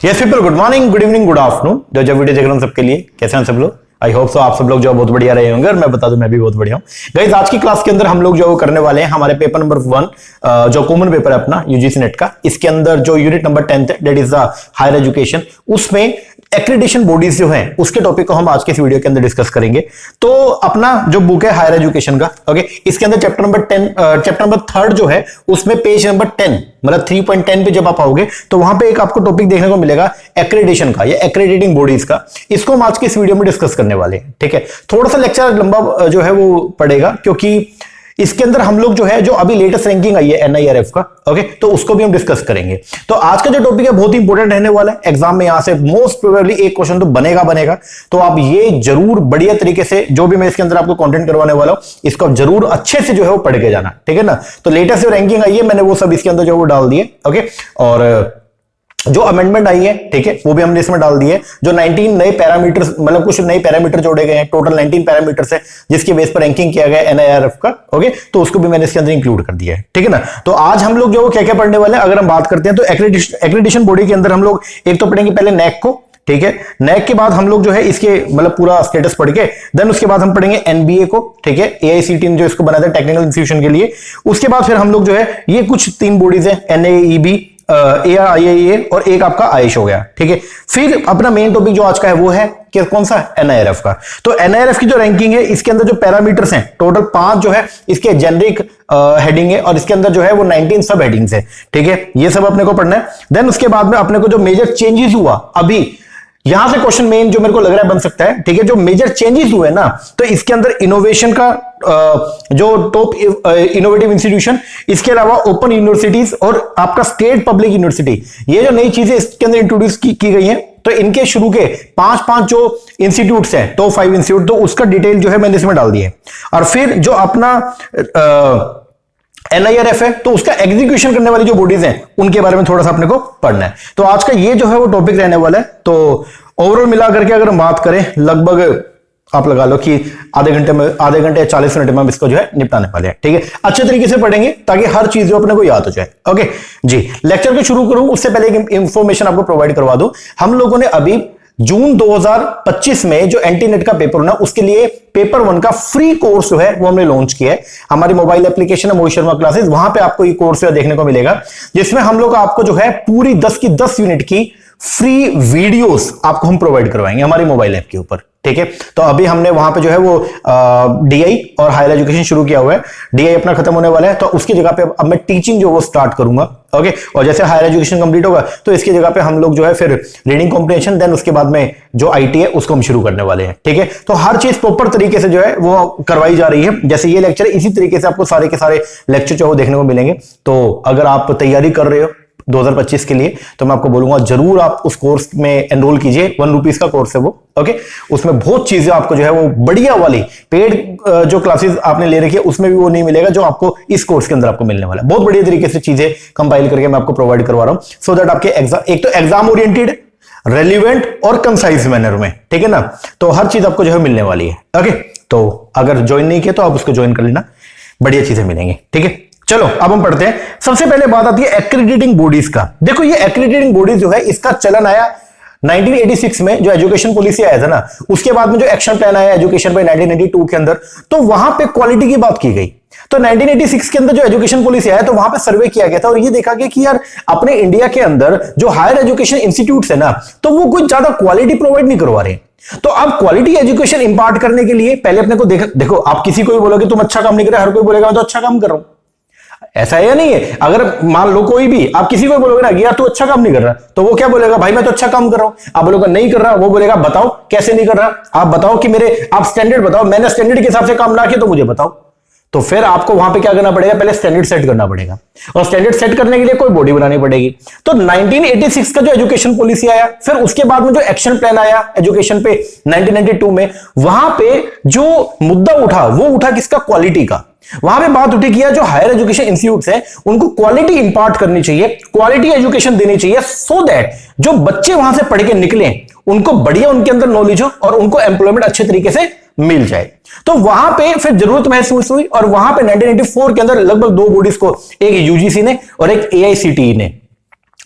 Yes people, good morning, good evening, good afternoon. जो video देख रहे हैं सबके लिए कैसे हैं सब लोग। आई होप सो आप सब लोग जो बहुत बढ़िया रहे होंगे और मैं बता दूं मैं भी बहुत बढ़िया हूं। गाइस आज की क्लास के अंदर हम लोग जो करने वाले हैं हमारे पेपर नंबर 1 जो कॉमन पेपर है अपना यूजीसी नेट का, इसके अंदर जो यूनिट नंबर 10 है that is the higher education, उसमें एक्रेडिटेशन बॉडीज जो हैं उसके टॉपिक को हम आज के इस वीडियो के अंदर डिस्कस करेंगे। तो अपना जो बुक है हायर एजुकेशन का, ओके, इसके अंदर चैप्टर नंबर 3 जो है उसमें पेज नंबर 10 मतलब 3.10 पे जब आप आओगे तो वहां पे एक आपको टॉपिक देखने को मिलेगा एक्रेडिटेशन का या एक्रेडिटिंग बॉडीज का। इसको हम आज के इस वीडियो में डिस्कस करने वाले हैं। ठीक है, थोड़ा सा लेक्चर लंबा जो है वो पड़ेगा क्योंकि इसके अंदर हम लोग जो है जो अभी लेटेस्ट रैंकिंग आई है एनआईआरएफ का, ओके, तो उसको भी हम डिस्कस करेंगे। तो आज का जो टॉपिक है बहुत ही इंपॉर्टेंट रहने वाला है। एग्जाम में यहां से मोस्ट प्रोबेबली एक क्वेश्चन तो बनेगा। तो आप ये जरूर बढ़िया तरीके से जो भी मैं इसके अंदर आपको कंटेंट करवाने वाला हूं इसको जरूर अच्छे से जो है वो पढ़ के जाना, ठीक है ना। तो लेटेस्ट जो रैंकिंग आई है मैंने वो सब इसके अंदर जो वो डाल दिए, ओके, और जो अमेंडमेंट आई है, ठीक है, वो भी हमने इसमें डाल दिए। जो 19 नए पैरामीटर्स मतलब कुछ नए पैरामीटर जोड़े गए हैं, टोटल 19 पैरामीटर्स है जिसके बेस पर रैंकिंग किया गया एनआईआरएफ का, ओके, तो उसको भी मैंने इसके अंदर इंक्लूड कर दिया है, ठीक है ना। तो आज हम लोग जो क्या क्या पढ़ने वाले हैं अगर हम बात करते हैं तो एक्रेडिटेशन बॉडी के अंदर हम लोग एक तो पढ़ेंगे पहले नैक को, ठीक है। नैक के बाद हम लोग जो है इसके मतलब पूरा स्टेटस पढ़ के देन उसके बाद हम पढ़ेंगे एनबीए को, ठीक है, एआईसीटी ने जो इसको बनाया था टेक्निकल इंस्टीट्यूशन के लिए। उसके बाद फिर हम लोग जो है ये कुछ 3 बॉडीज है एनएईबी, एआईआईए और एक आपका आयुष हो गया, ठीक है। फिर अपना मेन टॉपिक जो आज का है वो है कि कौन सा एनआईआरएफ का। तो एनआईआरएफ की जो रैंकिंग है इसके अंदर जो पैरामीटर्स हैं टोटल 5 जो है इसके जेनरिक हेडिंग है और इसके अंदर जो है वो 19 सब हेडिंग्स है, ठीक है। ये सब अपने को पढ़ना है। देन उसके बाद में अपने को जो मेजर चेंजेस हुआ अभी यहां से क्वेश्चन मेन जो मेरे को लग रहा है बन सकता है, ठीक है, जो मेजर चेंजेस हुए ना तो इसके अंदर इनोवेशन का जो टॉप इनोवेटिव इंस्टीट्यूशन, इसके अलावा ओपन यूनिवर्सिटीज और आपका स्टेट पब्लिक यूनिवर्सिटी, ये जो नई चीजें इसके अंदर इंट्रोड्यूस की गई हैं तो इनके शुरू के 5 जो इंस्टीट्यूट्स हैं टॉप 5 इंस्टीट्यूट, तो उसका डिटेल जो है मैंने इसमें डाल दिया है। और फिर जो अपना एनआईआरएफ है तो उसका एग्जीक्यूशन करने वाली जो बॉडीज हैं उनके बारे में थोड़ा सा अपने को पढ़ना है। तो आज का ये जो है वो टॉपिक रहने वाला है। तो ओवरऑल मिला करके अगर हम बात करें लगभग आप लगा लो कि आधे घंटे या 40 मिनट में हम इसको जो है निपटाने वाले हैं, ठीक है। अच्छे तरीके से पढ़ेंगे ताकि हर चीज जो अपने को याद हो जाए, ओके जी। लेक्चर को शुरू करूं उससे पहले एक इंफॉर्मेशन आपको प्रोवाइड करवा दूं। हम लोगों ने अभी जून 2025 में जो एंटी नेट का पेपर होना उसके लिए पेपर 1 का फ्री कोर्स जो है वो हमने लॉन्च किया है। हमारी मोबाइल एप्लीकेशन है मोहित शर्मा क्लासेस, वहां पे आपको ये कोर्स देखने को मिलेगा जिसमें हम लोग आपको जो है पूरी 10 की 10 यूनिट की फ्री वीडियोस आपको हम प्रोवाइड करवाएंगे हमारी मोबाइल ऐप के ऊपर, ठीक है। तो अभी हमने वहां पे जो है वो डीआई और हायर एजुकेशन शुरू किया हुआ है। डीआई अपना खत्म होने वाला है तो उसकी जगह पे अब मैं टीचिंग जो वो स्टार्ट करूंगा, ओके। और जैसे हायर एजुकेशन कंप्लीट होगा तो इसकी जगह पे हम लोग जो है फिर रीडिंग कॉम्प्रिहेंशन देन उसके बाद में जो आईटी है उसको हम शुरू करने वाले हैं, ठीक है। तो हर चीज प्रॉपर तरीके से जो है वो करवाई जा रही है। जैसे ये लेक्चर इसी तरीके से आपको सारे के सारे लेक्चर जो है देखने को मिलेंगे। तो अगर आप तैयारी कर रहे हो 2025 के लिए तो मैं आपको बोलूंगा जरूर आप उस कोर्स में एनरोल कीजिए। 1 रुपीज का कोर्स है वो, ओके। उसमें बहुत चीजें आपको जो है वो बढ़िया वाली पेड जो क्लासेस आपने ले रखी है उसमें भी वो नहीं मिलेगा जो आपको इस कोर्स के अंदर आपको मिलने वाला है। बहुत बढ़िया तरीके से चीजें कंपाइल करके मैं आपको प्रोवाइड करवा रहा हूं सो दैट आपके एग्जाम एक तो एग्जाम ओरिएंटेड, रेलिवेंट और कंसाइज मैनर में, ठीक है ना। तो हर चीज आपको जो है मिलने वाली है, ओके। तो अगर ज्वाइन नहीं किया तो आप उसको ज्वाइन कर लेना, बढ़िया चीजें मिलेंगी, ठीक है। चलो अब हम पढ़ते हैं। सबसे पहले बात आती है एक्रेडिटिंग बॉडीज का। देखो ये एक्रेडिटिंग बॉडीज जो है इसका चलन आया 1986 में जो एजुकेशन पॉलिसी आया था ना, उसके बाद में जो एक्शन प्लान आया एजुकेशन पे 1992 के अंदर, तो वहां पे क्वालिटी की बात की गई। तो 1986 के अंदर जो एजुकेशन पॉलिसी आया तो वहां पे सर्वे किया गया था और ये देखा गया कि यार अपने इंडिया के अंदर जो हायर एजुकेशन इंस्टीट्यूट्स है ना तो वो कुछ ज्यादा क्वालिटी प्रोवाइड नहीं करवा रहे। तो अब क्वालिटी एजुकेशन इंपार्ट करने के लिए पहले अपने को देखो आप किसी को भी बोलोगे तुम अच्छा काम नहीं कर रहे, हर कोई बोलेगा मैं तो अच्छा काम कर रहा हूं, ऐसा है या नहीं है। अगर मान लो कोई भी आप किसी को बोलोगे ना कि यार तू अच्छा काम नहीं कर रहा तो वो क्या बोलेगा, भाई मैं तो अच्छा काम कर रहा हूं। आप बोलोगे नहीं कर रहा, वो बोलेगा बताओ कैसे नहीं कर रहा, आप बताओ कि मेरे आप स्टैंडर्ड बताओ, मैंने स्टैंडर्ड के हिसाब से काम ना किया तो मुझे बताओ। तो फिर आपको वहां पे क्या करना पड़ेगा, पहले स्टैंडर्ड सेट करना पड़ेगा और स्टैंडर्ड सेट करने के लिए कोई बॉडी बनानी पड़ेगी। तो 1986 का जो एजुकेशन पॉलिसी आया, फिर उसके बाद में जो एक्शन प्लान आया एजुकेशन पे 1992 में, वहां पे जो मुद्दा उठा वो उठा किसका, क्वालिटी का। वहां पे बात उठी किया जो हायर एजुकेशन इंस्टीट्यूट्स हैं उनको क्वालिटी इंपार्ट करनी चाहिए, क्वालिटी एजुकेशन देनी चाहिए सो दैट जो बच्चे वहां से पढ़ के निकले उनको बढ़िया उनके अंदर नॉलेज हो और उनको एम्प्लॉयमेंट अच्छे तरीके से मिल जाए। तो वहां पे फिर जरूरत महसूस हुई और वहां पे 1994 के अंदर लगभग 2 बॉडीज को, एक यूजीसी ने और एक एआईसीटीई ने,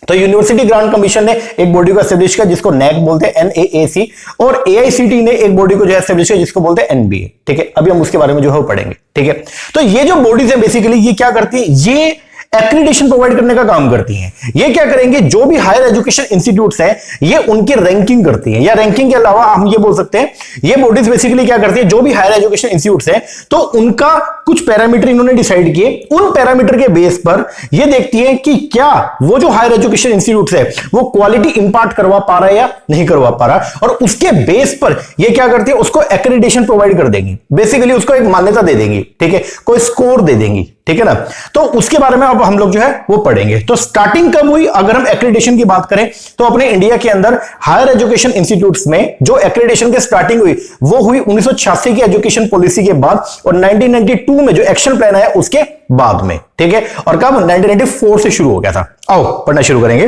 तो यूनिवर्सिटी ग्रांट कमीशन ने एक बॉडी को एस्टेब्लिश किया जिसको नैक बोलते हैं, NAAC, और AICTE ने एक बॉडी को जो है एस्टेब्लिश किया जिसको बोलते हैं NBA। ठीक है, अभी हम उसके बारे में जो है वो पढ़ेंगे। ठीक है, तो ये जो बॉडीज है बेसिकली ये क्या करती है, ये एक्रीडिटेशन प्रोवाइड करने का काम करती हैं। ये क्या करेंगे, जो भी हायर एजुकेशन इंस्टीट्यूट्स हैं ये उनकी रैंकिंग करती हैं, या रैंकिंग के अलावा हम ये बोल सकते हैं ये बॉडीज बेसिकली क्या करती है, जो भी हायर एजुकेशन इंस्टीट्यूट्स हैं तो उनका कुछ पैरामीटर इन्होंने डिसाइड किए, उन पैरामीटर के बेस पर ये देखती है कि क्या वो जो हायर एजुकेशन इंस्टीट्यूट्स है वो क्वालिटी इंपार्ट करवा पा रहा है या नहीं करवा पा रहा, और उसके बेस पर ये क्या करती है, उसको एक्रेडिटेशन प्रोवाइड कर देंगी, बेसिकली उसको एक मान्यता दे देंगी। ठीक है, कोई स्कोर दे देंगी। ठीक है ना, तो उसके बारे में अब हम लोग जो है वो पढ़ेंगे। तो स्टार्टिंग कब हुई, अगर हम एक्रेडिटेशन की बात करें तो अपने इंडिया के अंदर हायर एजुकेशन इंस्टीट्यूट्स में जो एक्रेडिटेशन की स्टार्टिंग हुई वो हुई 1986 की एजुकेशन पॉलिसी के बाद, और 1992 में जो एक्शन प्लान आया उसके बाद में। ठीक है, और कब, 1994 से शुरू हो गया था। आओ पढ़ना शुरू करेंगे।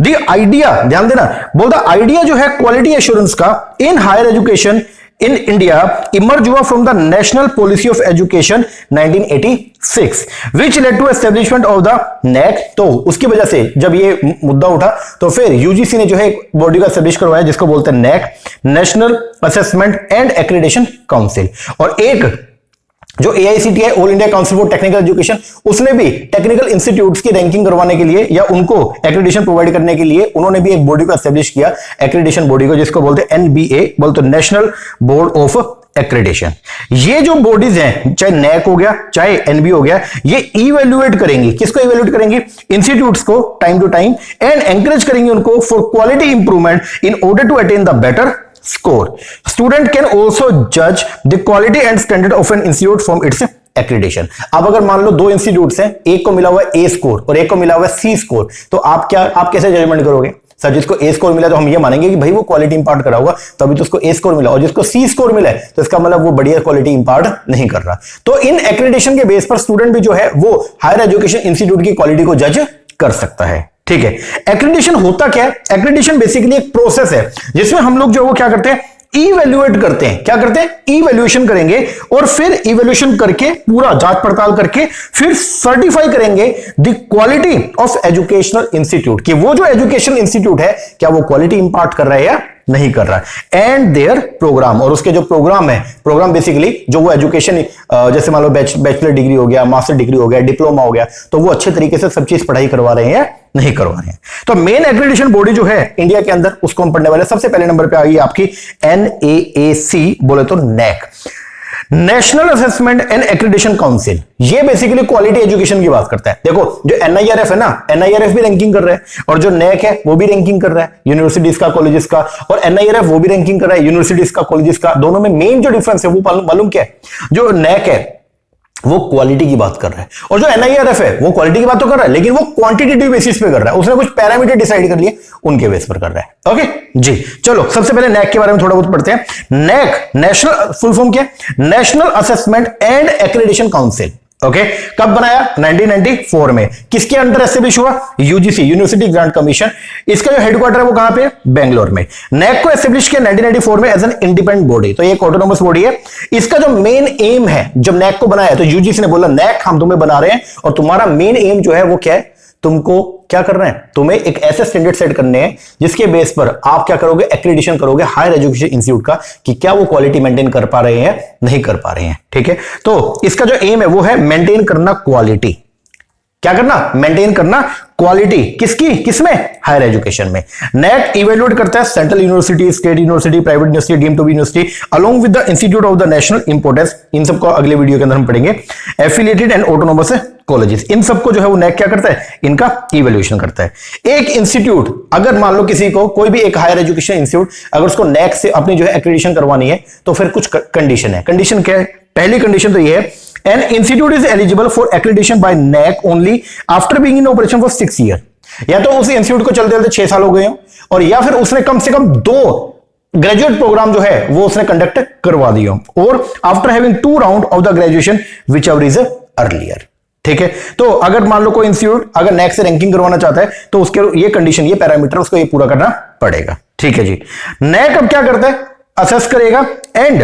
द आइडिया, ध्यान देना, बोल द आइडिया जो है क्वालिटी एश्योरेंस का in higher education in India emerge हुआ from the national policy of education 1986 which led to establishment of the NAAC. तो उसकी वजह से जब ये मुद्दा उठा तो फिर यूजीसी ने जो है एक बॉडी का एस्टेब्लिश करवाया जिसको बोलते हैं NAAC, National Assessment and Accreditation Council. और एक जो AICTE है, All India Council for Technical Education, उसने भी टेक्निकल इंस्टीट्यूट्स की रैंकिंग करवाने के लिए या उनको एक्रेडिटेशन प्रोवाइड करने के लिए उन्होंने भी एक बॉडी को एस्टेब्लिश किया, एक्रेडिटेशन बॉडी को, जिसको बोलते हैं NBA, बोलते नेशनल बोर्ड ऑफ एक्रेडिटेशन। ये जो बॉडीज हैं, चाहे नैक हो गया चाहे NB हो गया, ये इवेल्युएट करेंगे, किसको इवेल्युएट करेंगे, इंस्टीट्यूट्स को time to time, and encourage करेंगे उनको for quality improvement in order to attain the better score. Student can also judge the quality and standard of an institute from its accreditation. अब अगर मान लो दो institutes हैं, एक को मिला हुआ है A स्कोर और एक को मिला हुआ है C स्कोर, तो आप कैसे जजमेंट करोगे? सर जिसको A स्कोर मिला तो हम ये मानेंगे कि भाई वो क्वालिटी इंपार्ट करा होगा तभी तो उसको A स्कोर मिला, और जिसको C स्कोर मिला है तो इसका मतलब वो बढ़िया क्वालिटी इंपार्ट नहीं कर रहा। तो इन एक्रेडिटेशन के बेस पर स्टूडेंट भी जो है वो हायर एजुकेशन इंस्टीट्यूट की क्वालिटी को जज कर सकता है। ठीक है, एक्रेडिटेशन होता क्या है, एक्रेडिटेशन बेसिकली एक प्रोसेस है जिसमें हम लोग जो वो क्या करते हैं, इवैल्यूएट करते हैं। क्या करते हैं, इवैल्यूएशन करेंगे, और फिर इवैल्यूएशन करके पूरा जांच पड़ताल करके फिर सर्टिफाई करेंगे the quality of educational institute, कि वो जो एजुकेशन इंस्टीट्यूट है क्या वो क्वालिटी इंपार्ट कर रहा है या नहीं कर रहा है, एंड देयर प्रोग्राम, और उसके जो प्रोग्राम है, प्रोग्राम बेसिकली जो वो एजुकेशन, जैसे मान लो बैचलर डिग्री हो गया, मास्टर डिग्री हो गया, डिप्लोमा हो गया, तो वो अच्छे तरीके से सब चीज पढ़ाई करवा रहे हैं नहीं करवा रहे हैं। तो मेन एक्रेडिटेशन बॉडी जो है इंडिया के अंदर उसको हम पढ़ने वाले। सबसे पहले नंबर पे आ गई आपकी NAAC, बोले तो NAAC, National Assessment and Accreditation Council. ये बेसिकली क्वालिटी एजुकेशन की बात करता है। देखो जो NIRF है ना, NIRF भी रैंकिंग कर रहा है, और जो नैक है वो भी रैंकिंग कर रहा है यूनिवर्सिटीज का, कॉलेजेस का, और NIRF वो भी रैंकिंग कर रहा है यूनिवर्सिटीज का, कॉलेजेस का। दोनों में मेन जो डिफरेंस है वो मालूम क्या है, जो नैक है वो क्वालिटी की बात कर रहा है, और जो NIRF है वो क्वालिटी की बात तो कर रहा है लेकिन वो क्वांटिटेटिव बेसिस पे कर रहा है, उसने कुछ पैरामीटर डिसाइड कर लिए उनके बेस पर कर रहा है। ओके जी, चलो सबसे पहले नैक के बारे में थोड़ा बहुत पढ़ते हैं। नैक, नेशनल, फुल फॉर्म क्या है, national Assessment and Accreditation council. Okay, कब बनाया, 1994 में। किसके अंडर एस्टेब्लिश हुआ, UGC, यूनिवर्सिटी ग्रांट कमीशन। इसका जो हेडक्वार्टर है वो कहां पे, बेंगलोर में। नैक को एस्टेब्लिश किया 1994 में एज एन इंडिपेंडेंट बॉडी, तो ये एक ऑटोनोमस बॉडी है। इसका जो मेन एम है, जब नैक को बनाया तो UGC ने बोला नैक हम तुम्हें बना रहे हैं और तुम्हारा मेन एम जो है वो क्या है, तुमको क्या करना है, तुम्हें एक ऐसे स्टैंडर्ड सेट करने हैं जिसके बेस पर आप क्या करोगे, एक्रेडिटेशन करोगे हायर एजुकेशन इंस्टीट्यूट का, कि क्या वो क्वालिटी मेंटेन कर पा रहे हैं नहीं कर पा रहे हैं। ठीक है, तो इसका जो एम है वो है मेंटेन करना क्वालिटी। क्या करना, मेंटेन करना क्वालिटी, किसकी, किसमें, हायर एजुकेशन में। नैक इवेल्युएट करता है central university, state university, private university, deemed to be university along with the institute of the national importance. इन सबको अगले वीडियो के अंदर हम पढ़ेंगे। एफिलिएटेड एंड ऑटोनोमस कॉलेजेस, इन सबको जो है वो नैक क्या करता है, इनका इवेल्युएशन करता है। एक इंस्टीट्यूट, अगर मान लो किसी को, कोई भी एक हायर एजुकेशन इंस्टीट्यूट अगर उसको नैक से अपनी जो है एक्रेडिटेशन करवानी है तो फिर कुछ कंडीशन है। कंडीशन क्या है, पहली कंडीशन तो ये है, an institute is eligible for accreditation by NAC only after being in operation for 6 years। या तो उस इंस्टीट्यूट को चलते चलते 6 साल हो गए हो, और या फिर उसने कम से कम 2 ग्रेजुएट प्रोग्राम जो है वो उसने कंडक्ट करवा दिए हो, और after having 2 round of the graduation which ever is earlier. ठीक है, तो अगर मान लो कोई इंस्टीट्यूट अगर नैक से रैंकिंग करवाना चाहता है तो उसके ये कंडीशन, ये पैरामीटर उसको ये पूरा करना पड़ेगा। ठीक है जी, नैक अब क्या करता है, असेस करेगा एंड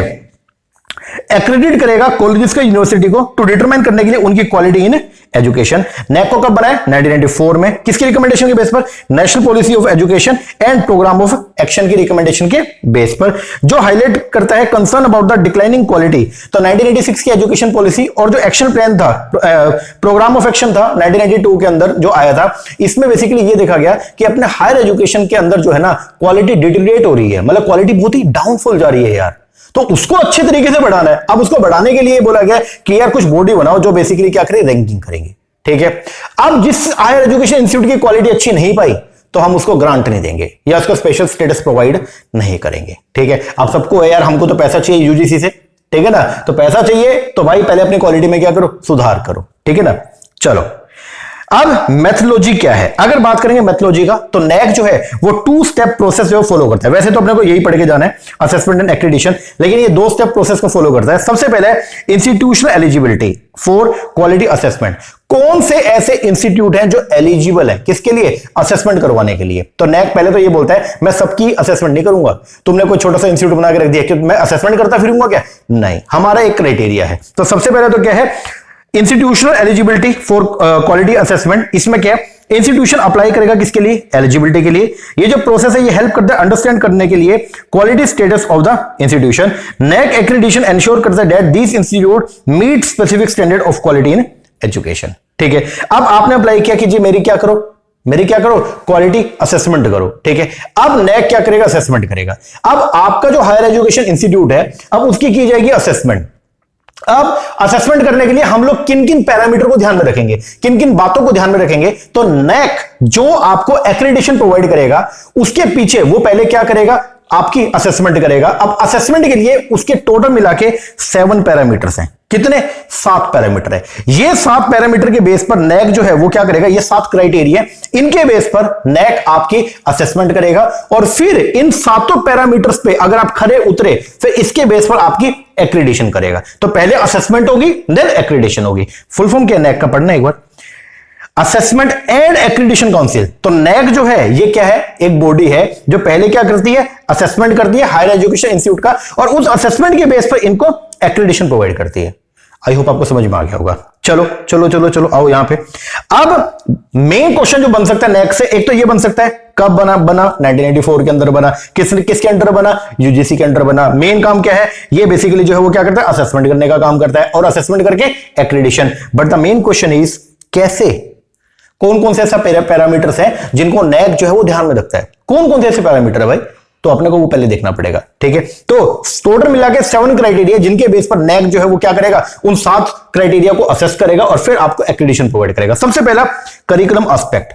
एक्रेडिट करेगा कॉलेजेस को, यूनिवर्सिटी को, टू डिटरमाइन करने के लिए उनकी क्वालिटी इन एजुकेशन। नैक को कब बनाया? 1994 में। किसकी रिकमेंडेशन के बेस पर? National policy of Education and Programme of Action की रिकमेंडेशन के बेस पर, जो हाईलाइट करता है concern about the declining quality. तो 1986 की एजुकेशन पॉलिसी और जो एक्शन प्लान था, प्रोग्राम ऑफ एक्शन था 1992 के अंदर जो आया था, इसमें बेसिकली ये देखा गया कि अपने हायर एजुकेशन के अंदर जो है ना क्वालिटी डिटेरियोरेट हो रही है, मतलब क्वालिटी बहुत ही डाउनफॉल जा रही है यार। तो उसको अच्छे तरीके से बढ़ाना है। अब उसको बढ़ाने के लिए बोला गया कि यार कुछ बॉडी बनाओ जो बेसिकली क्या करे, रैंकिंग करेंगे। ठीक है, अब जिस हायर एजुकेशन इंस्टीट्यूट की क्वालिटी अच्छी नहीं पाई तो हम उसको ग्रांट नहीं देंगे या उसको स्पेशल स्टेटस प्रोवाइड नहीं करेंगे। ठीक है, आप सबको है यार, हमको तो पैसा चाहिए यूजीसी से, ठीक है ना, तो पैसा चाहिए तो भाई पहले अपनी क्वालिटी में क्या करो, सुधार करो। ठीक है ना, चलो अब मेथोलॉजी क्या है, अगर बात करेंगे मेथोलॉजी का, तो नैक जो है वो 2 स्टेप प्रोसेस जो फॉलो करता है। वैसे तो अपने को यही पढ़ के जाना है, असेसमेंट एंड एक्रेडिटेशन, लेकिन ये 2 स्टेप प्रोसेस को फॉलो करता है। सबसे पहले institutional eligibility for quality assessment. कौन से ऐसे इंस्टीट्यूट हैं जो एलिजिबल है किसके लिए, असेसमेंट करवाने के लिए। तो नैक पहले तो ये बोलता है मैं सबकी असेसमेंट नहीं करूंगा। तुमने कोई छोटा सा इंस्टीट्यूट बना के रख दिया कि मैं असेसमेंट करता फिरूंगा क्या, नहीं, हमारा एक क्राइटेरिया है। तो सबसे पहले तो क्या है, institutional eligibility for quality assessment. इसमें क्या है, इंस्टीट्यूशन अप्लाई करेगा किसके लिए, एलिजिबिलिटी के लिए। ये जो प्रोसेस है ये हेल्प करता है अंडरस्टैंड करने के लिए quality status of the institution. NAAC accreditation ensure करता है that this institute meet specific standard of quality in education. ठीक है, अब आपने अप्लाई किया कि जी मेरी क्या करो, क्वालिटी असेसमेंट करो। ठीक है, अब नैक क्या करेगा, असेसमेंट करेगा। अब आपका जो हायर एजुकेशन इंस्टीट्यूट है, अब उसकी की जाएगी असेसमेंट। अब असेसमेंट करने के लिए हम लोग किन किन पैरामीटर को ध्यान में रखेंगे, किन किन बातों को ध्यान में रखेंगे, तो नैक जो आपको एक्रेडिटेशन प्रोवाइड करेगा उसके पीछे वो पहले क्या करेगा, आपकी असेसमेंट करेगा। अब असेसमेंट के लिए उसके टोटल मिला के 7 पैरामीटर्स हैं। कितने, 7 पैरामीटर है। ये 7 पैरामीटर के बेस पर नैक जो है वो क्या करेगा, ये 7 क्राइटेरिया, इनके बेस पर नैक आपकी असेसमेंट करेगा और फिर इन 7 पैरामीटर्स पे अगर आप खरे उतरे फिर इसके बेस पर आपकी एक्रेडिटेशन करेगा। तो पहले असेसमेंट होगी देन एक्रेडिटेशन होगी। फुल फॉर्म क्या नैक का पढ़ना एक बार, असेसमेंट एंड एक्रेडिटेशन काउंसिल। तो नैक जो है ये क्या है, एक बॉडी है जो पहले क्या करती है, असेसमेंट करती है हायर एजुकेशन इंस्टीट्यूट का और उस असेसमेंट के बेस पर इनको एक्रेडिटेशन प्रोवाइड करती है। आई होप आपको समझ में आ गया होगा। चलो चलो चलो चलो आओ यहां पे। अब मेन क्वेश्चन जो बन सकता है नैक से, एक तो ये बन सकता है कब बना 1994 के अंदर बना, किसके अंडर बना, यूजीसी के अंडर बना। मेन काम क्या है, ये बेसिकली जो है वो क्या करता है, असेसमेंट करने का काम करता है और असेसमेंट करके accreditation. But the main question is कैसे, कौन कौन से ऐसा पैरामीटर्स हैं जिनको नैक जो है वो ध्यान में रखता है, कौन कौन से ऐसे पैरामीटर है भाई, तो अपने को वो पहले देखना पड़ेगा। ठीक है, तो टोटल मिला के 7 क्राइटेरिया जिनके बेस पर नैक जो है वो क्या करेगा, उन 7 क्राइटेरिया को असेस करेगा और फिर आपको एक्रेडिटेशन प्रोवाइड करेगा। सबसे पहला करिकुलम एस्पेक्ट,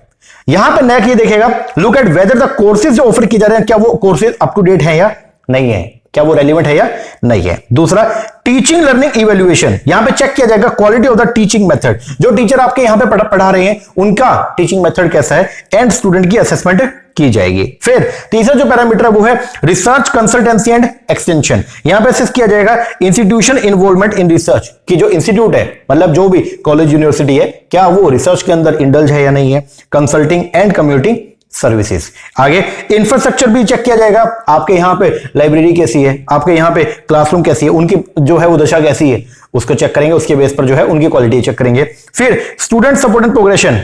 यहां पे नैक ये देखेगा, look at whether the courses जो ऑफर किए जा रहे हैं क्या वो कोर्सेज अप टू डेट है या नहीं है, क्या वो रेलिवेंट है या नहीं है। दूसरा टीचिंग लर्निंग इवैल्यूएशन, यहां पे चेक किया जाएगा quality of the teaching method, जो टीचर आपके यहां पे पढ़ा रहे हैं उनका टीचिंग मेथड कैसा है, एंड स्टूडेंट की असेसमेंट की जाएगी। फिर तीसरा जो पैरामीटर है वो है रिसर्च कंसल्टेंसी एंड एक्सटेंशन, यहां पे असेस किया जाएगा इंस्टीट्यूशन इन्वॉल्वमेंट इन रिसर्च, कि जो इंस्टीट्यूट है मतलब जो भी कॉलेज यूनिवर्सिटी है क्या वो रिसर्च के अंदर इंडल्ज है या नहीं है। कंसल्टिंग एंड कम्युनिटी सर्विसेज, आगे इंफ्रास्ट्रक्चर भी चेक किया जाएगा, आपके यहां पे लाइब्रेरी कैसी है, आपके यहां पे क्लासरूम कैसी है, उनकी जो है वो दशा कैसी है उसको चेक करेंगे, उसके बेस पर जो है उनकी क्वालिटी चेक करेंगे। फिर स्टूडेंट सपोर्ट एंड प्रोग्रेशन,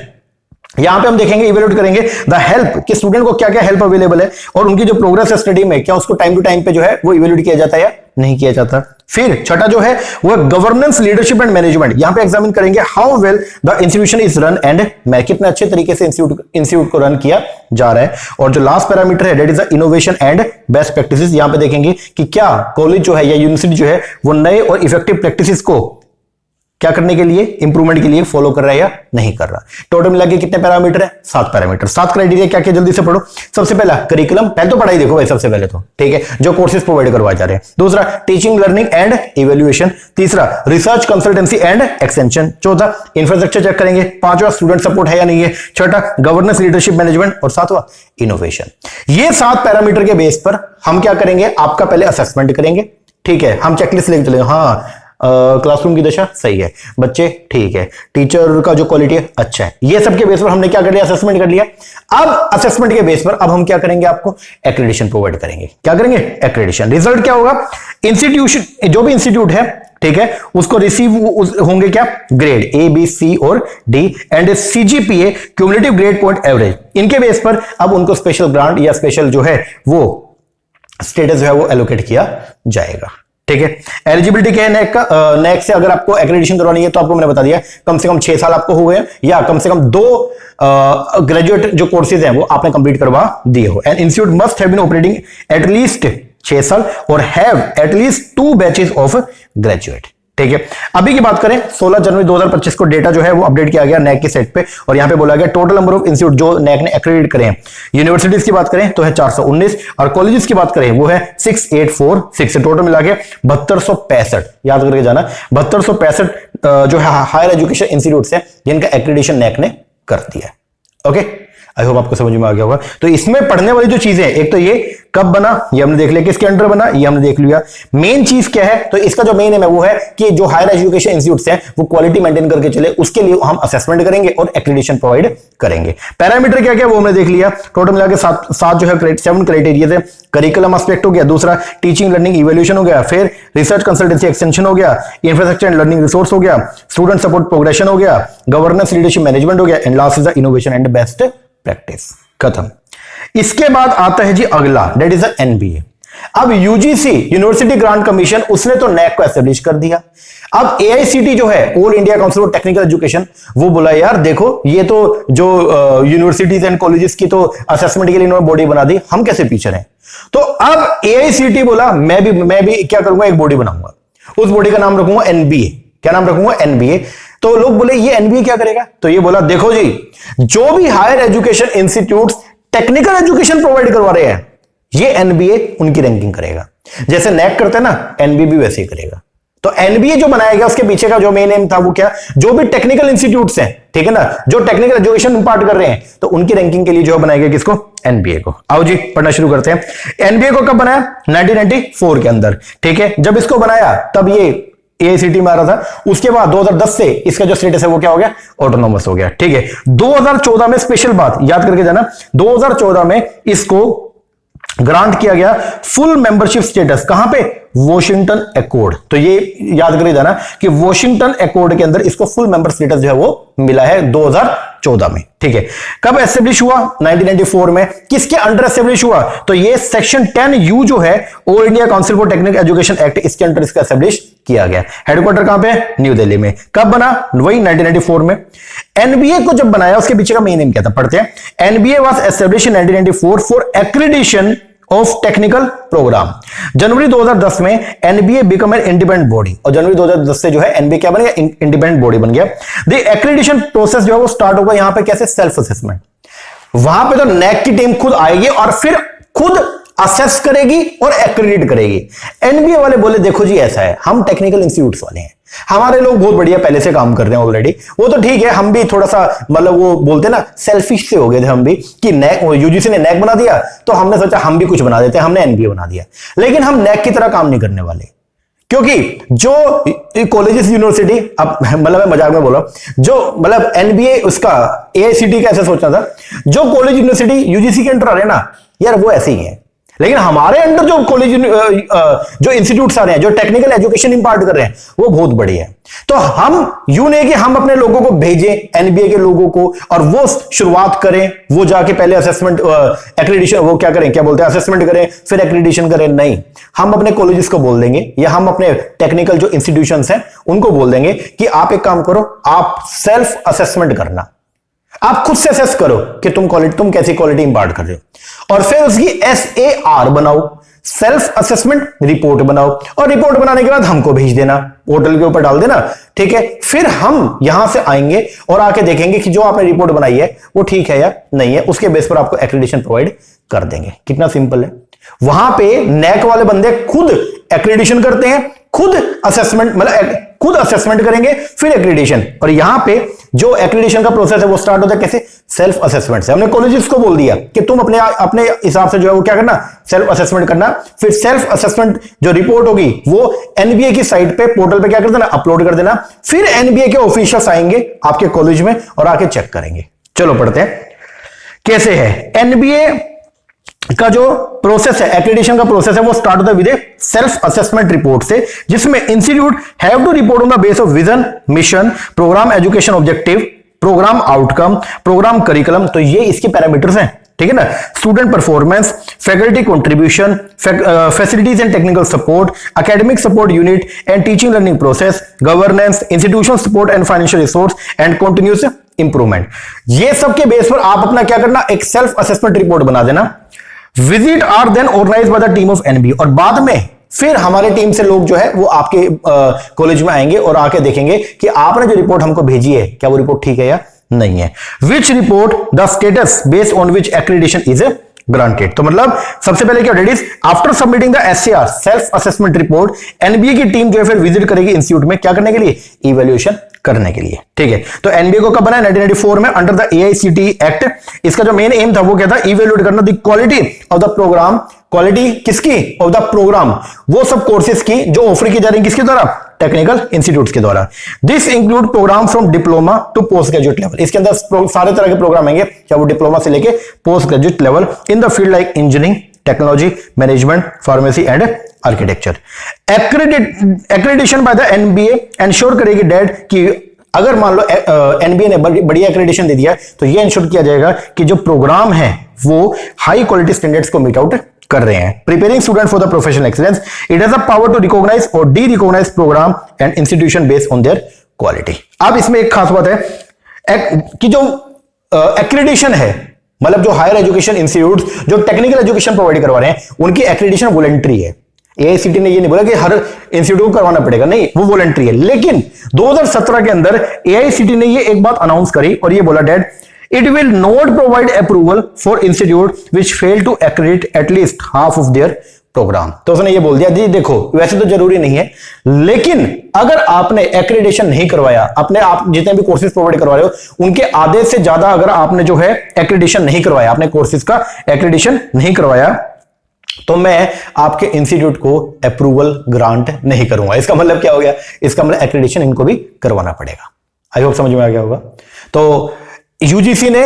यहां पे हम देखेंगे इवैल्यूएट करेंगे द हेल्प कि स्टूडेंट को क्या क्या हेल्प अवेलेबल है और उनकी जो प्रोग्रेस है स्टडी में क्या उसको टाइम टू टाइम पे जो है वो इवैल्यूएट किया जाता है या नहीं किया जाता। फिर छठा जो है वो गवर्नेंस लीडरशिप एंड मैनेजमेंट, यहां पे एग्जामिन करेंगे how well the institution is run and कितने अच्छे तरीके से इंस्टीट्यूट को रन किया जा रहा है। और जो लास्ट पैरामीटर है that is the innovation and best practices, यहां पे देखेंगे कि क्या कॉलेज जो है या यूनिवर्सिटी जो है वो नए और इफेक्टिव प्रैक्टिसेस को क्या करने के लिए, इंप्रूवमेंट के लिए फॉलो कर रहा है या नहीं कर रहा। टोटल मिला के कितने पैरामीटर है, 7 पैरामीटर, 7 क्राइटेरिया क्या क्या जल्दी से पढ़ो। सबसे पहला करिकुलम, पहले तो पढ़ाई देखो भाई सबसे पहले तो, ठीक है, जो कोर्सेज प्रोवाइड करवाए जा रहे हैं। दूसरा टीचिंग लर्निंग एंड इवैल्यूएशन, तीसरा रिसर्च कंसल्टेंसी एंड एक्सटेंशन, चौथा इंफ्रास्ट्रक्चर चेक करेंगे, पांचवा स्टूडेंट सपोर्ट है या नहीं है, छठा गवर्नेंस लीडरशिप मैनेजमेंट और सातवां इनोवेशन। ये 7 पैरामीटर के बेस पर हम क्या करेंगे, आपका पहले असेसमेंट करेंगे। ठीक है, हम चेकलिस्ट लेके चलेंगे, हाँ क्लासरूम की दशा सही है, बच्चे ठीक है, टीचर का जो क्वालिटी है अच्छा है, ये सब के बेस पर हमने क्या कर लिया, असेसमेंट कर लिया। अब असेसमेंट के बेस पर अब हम क्या करेंगे, आपको एक्रेडिटेशन प्रोवाइड करेंगे। क्या करेंगे, एक्रेडिटेशन। रिजल्ट क्या होगा, इंस्टीट्यूशन, जो भी इंस्टीट्यूट है, ठीक है, उसको रिसीव होंगे क्या, ग्रेड ए बी सी और D and CGPA cumulative grade point average. इनके बेस पर अब उनको स्पेशल ग्रांट या स्पेशल जो है वो स्टेटस जो है वो एलोकेट किया जाएगा। ठीक है, एलिजिबिलिटी क्या है नेक का, नेक से अगर आपको एक्रेडिटेशन करवानी है तो आपको मैंने बता दिया कम से कम 6 साल आपको हो गए या कम से कम 2 ग्रेजुएट जो कोर्सेज हैं वो आपने कंप्लीट करवा दिए हो। And institute must have been operating at least 6 साल और have at least 2 batches of graduate. ठीक है, अभी की बात करें 16 जनवरी 2025 को डेटा जो है वो अपडेट किया गया नैक की साइट पे और यहां पे बोला गया टोटल नंबर ऑफ इंस्टीट्यूट जो नैक ने एक्रेडिट करे हैं। यूनिवर्सिटीज की बात करें तो है 419 और कॉलेजेस की बात करें वो है 6846, टोटल मिला के 7265। याद करके जाना 7265 जो है हायर एजुकेशन इंस्टीट्यूट है जिनका एक्रेडिटेशन नैक ने कर दिया है। ओके, आई होप आपको समझ में आ गया होगा। तो इसमें पढ़ने वाली जो चीजें, एक तो ये कब बना ये हमने देख लिया, किसके अंडर बना ये हमने देख लिया। मेन चीज क्या है, तो इसका जो मेन है वो है कि जो हायर एजुकेशन इंस्टीट्यूट्स हैं वो क्वालिटी मेंटेन करके चले, उसके लिए हम असेसमेंट करेंगे और एक्रेडिटेशन प्रोवाइड करेंगे। पैरामीटर क्या क्या वो हमने देख लिया, टोटल मिला के 7 जो है 7 क्राइटेरिया थे। करिकुलम एस्पेक्ट हो गया, दूसरा टीचिंग लर्निंग इवैल्यूएशन हो गया, फिर रिसर्च कंसल्टेंसी एक्सटेंशन हो गया, इंफ्रास्ट्रक्चर एंड लर्निंग रिसोर्स हो गया, स्टूडेंट सपोर्ट प्रोग्रेशन हो गया, गवर्नेंस लीडरशिप मैनेजमेंट हो गया and last is the innovation and best practice. खत्म। इसके बाद आता है जी अगला, दैट इज द एनबीए। अब यूजीसी यूनिवर्सिटी ग्रांट कमीशन उसने तो नैक को एस्टेब्लिश कर दिया। अब एआईसीटी जो है All India Council for Technical education वो बोला यार देखो ये तो जो यूनिवर्सिटीज एंड कॉलेजेस की तो असेसमेंट के लिए इन्होंने बॉडी बना दी, हम कैसे पीछे रहे। तो अब एआईसीटी बोला मैं भी क्या करूंगा, एक बॉडी बनाऊंगा, उस बॉडी का नाम रखूंगा एनबीए। क्या नाम रखूंगा, एनबीए। तो लोग बोले ये एनबीए क्या करेगा, तो ये बोला देखो जी जो भी higher education institutes technical education provide करवा रहे हैं ये एनबीए उनकी रैंकिंग करेगा। जैसे नैक करते हैं ना, एनबीए भी वैसे ही करेगा। तो एनबीए जो बनाया गया उसके पीछे का जो मेन एम था वो क्या, जो भी टेक्निकल इंस्टीट्यूट्स हैं, ठीक है ना, जो टेक्निकल एजुकेशन इंपार्ट कर रहे हैं तो उनकी रैंकिंग के लिए जो बनाया गया किसको, एनबीए को। आओ जी पढ़ना शुरू करते हैं। एनबीए को कब बनाया, 1994 के अंदर। ठीक है, जब इसको बनाया तब ये एआईसीटी में आ रहा था। उसके बाद 2010 से इसका जो स्टेटस है वो क्या हो गया, ऑटोनोमस हो गया। ठीक है, 2014 में स्पेशल बात याद करके जाना, 2014 में इसको ग्रांट किया गया फुल मेंबरशिप स्टेटस। कहां पे, वॉशिंगटन एकॉर्ड। तो ये याद करके जाना कि वॉशिंगटन एकॉर्ड के अंदर इसको फुल मेंबर स्टेटस जो है वो मिला है 2014 में। ठीक है, कब एस्टेब्लिश हुआ, 1994 में। किसके अंडर एस्टेब्लिश हुआ, तो ये सेक्शन 10U जो है All India Council for Technical education act, इसके अंडर इसका एस्टेब्लिश किया गया। हेडक्वार्टर कहां पे, न्यू दिल्ली में। कब बना, वही 1994 में। एनबीए को जब बनाया उसके पीछे का मेन एम क्या था, पढ़ते हैं। NBA was establish in 1994 for accreditation of technical program. जनवरी 2010 में NBA become an independent body और जनवरी 2010 से जो है एनबीए क्या बन गया, इंडिपेंडेंट बॉडी बन गया। द एक्रेडिटेशन प्रोसेस जो है वो स्टार्ट होगा यहां पे कैसे, सेल्फ असेसमेंट। वहां पे तो नैक की टीम खुद आएगी और फिर खुद असेस करेगी और एक्रेडिट करेगी। एनबीए वाले बोले देखो जी ऐसा है, हम टेक्निकल इंस्टीट्यूट्स वाले हैं, हमारे लोग बहुत बढ़िया पहले से काम कर रहे हैं ऑलरेडी, वो तो ठीक है, हम भी थोड़ा सा मतलब वो बोलते हैं ना सेल्फिश से हो गए थे हम भी कि नैक, यूजीसी ने नैक बना दिया तो हमने सोचा हम भी कुछ बना देते हैं, हमने एनबीए बना दिया। लेकिन हम नैक की तरह काम नहीं करने वाले, क्योंकि जो कॉलेजेस यूनिवर्सिटी, अब मतलब मैं मजाक में बोला, जो मतलब एनबीए उसका एआईसीटी का ऐसा सोचना था, जो कॉलेज यूनिवर्सिटी यूजीसी के अंडर आ रहे हैं ना यार वो ऐसे ही है। लेकिन हमारे अंडर जो कॉलेज जो इंस्टीट्यूट्स आ रहे हैं, जो टेक्निकल एजुकेशन इंपार्ट कर रहे हैं वो बहुत बढ़िया है। तो हम यूं नहीं कि हम अपने लोगों को भेजें एनबीए के लोगों को और वो शुरुआत करें, वो जाके पहले असेसमेंट एक्रेडिटेशन वो क्या करें, क्या बोलते हैं, असेसमेंट करें फिर एक्रेडिटेशन करें। नहीं, हम अपने कॉलेजेस को बोल देंगे या हम अपने टेक्निकल जो इंस्टीट्यूशंस हैं उनको बोल देंगे कि आप एक काम करो, आप सेल्फ असेसमेंट करना, आप खुद से असेस करो कि तुम कैसी क्वालिटी इंपार्ट कर रहे हो और फिर उसकी SAR बनाओ, सेल्फ असेसमेंट रिपोर्ट बनाओ और रिपोर्ट बनाने के बाद हमको भेज देना, पोर्टल के ऊपर डाल देना। ठीक है, फिर हम यहां से आएंगे और आके देखेंगे कि जो आपने रिपोर्ट बनाई है वो ठीक है या नहीं है, उसके बेस पर आपको एक्रेडिटेशन प्रोवाइड कर देंगे। कितना सिंपल है। वहां पे नैक वाले बंदे खुद एक्रेडिटेशन करते हैं, खुद असेसमेंट मतलब खुद असेसमेंट करेंगे फिर एक्रेडिटेशन। और यहां पे जो एक्रेडिटेशन का प्रोसेस है वो स्टार्ट होता है कैसे, सेल्फ असेसमेंट से। हमने कॉलेजेस को बोल दिया कि तुम अपने हिसाब से जो है वो क्या करना, सेल्फ असेसमेंट करना। फिर सेल्फ असेसमेंट जो रिपोर्ट होगी वो एनबीए की साइट पे पोर्टल पे क्या कर देना, अपलोड कर देना। फिर एनबीए के ऑफिशियल्स आएंगे आपके कॉलेज में और आके चेक करेंगे। चलो पढ़ते हैं कैसे है। एनबीए का जो प्रोसेस है, एक्रेडिटेशन का प्रोसेस है, वो स्टार्ट होता है with a self assessment report से, जिसमें institute have to report on the base of vision, mission, programme education objective, programme outcome, programme curriculum. तो ये इसके पैरामीटर्स हैं, ठीक है ना। Student performance, faculty contribution, facilities and technical support, academic support unit and teaching learning process, governance, institutional support and financial resource and continuous improvement. ये सब के बेस पर आप अपना क्या करना, एक सेल्फ असेसमेंट रिपोर्ट बना देना। Visit are then organised by the team of NBA, और बाद में फिर हमारे टीम से लोग जो है वो आपके कॉलेज में आएंगे और आके देखेंगे कि आपने जो रिपोर्ट हमको भेजी है क्या वो रिपोर्ट ठीक है या नहीं है। Which report the status based on which accreditation is granted. तो मतलब सबसे पहले क्या date is after submitting the SCR self assessment report, NBA की टीम जो है फिर विजिट करेगी इंस्टीट्यूट में, क्या करने के लिए, इवैल्यूएशन करने के लिए, ठीक है। तो एनबीए को कब बना, 1994 में अंडर द एआईसीटीई एक्ट। इसका जो मेन एम था वो क्या था, इवैल्यूएट करना the quality of the programme, quality किसकी, ऑफ द प्रोग्राम, वो सब कोर्सेज की जो ऑफर की जा रही है किसके द्वारा, टेक्निकल इंस्टीट्यूट्स के द्वारा। This include programme from diploma to post graduate level. इसके अंदर सारे तरह के प्रोग्राम आएंगे, क्या वो डिप्लोमा से लेके post graduate level in the field like engineering, technology, management, pharmacy and architecture. Accreditation by the NBA ensure करेगी डेट कि अगर मान लो एनबीए ने बढ़िया एक्रेडिटेशन दे दिया तो ये इंश्योर किया जाएगा कि जो प्रोग्राम है वो हाई क्वालिटी स्टैंडर्ड्स को मीट आउट कर रहे हैं। Preparing student for the professional excellence, it has the power to recognize और derecognize program and institution based on their quality. अब इसमें एक खास बात है कि जो एक्रेडिटेशन है, मतलब जो हायर एजुकेशन इंस्टीट्यूट जो टेक्निकल एजुकेशन प्रोवाइड करवा रहे हैं उनकी एक्रेडिटेशन वॉलंटरी है। एआईसीटी ने ये नहीं बोला कि हर इंस्टीट्यूट को करवाना पड़ेगा, नहीं, वो वॉलंटरी है। लेकिन 2017 के अंदर एआईसीटी ने ये एक बात अनाउंस करी और ये बोला date it will not provide approval for institute which fail to accredit at least half of their program। तो उसने ये बोल दिया जी देखो वैसे तो जरूरी नहीं है, लेकिन अगर आपने एक्रेडिटेशन नहीं करवाया, अपने आप जितने भी कोर्सेज प्रोवाइड करवा रहे हो उनके आधे से ज्यादा अगर आपने जो है एक्रेडिटेशन नहीं करवाया, आपने कोर्सेज का एक्रेडिटेशन नहीं करवाया, तो मैं आपके इंस्टीट्यूट को अप्रूवल ग्रांट नहीं करूंगा। इसका मतलब क्या हो गया, इसका मतलब एक्रेडिटेशन इनको भी करवाना पड़ेगा। आई होप समझ में आ गया होगा। तो यूजीसी ने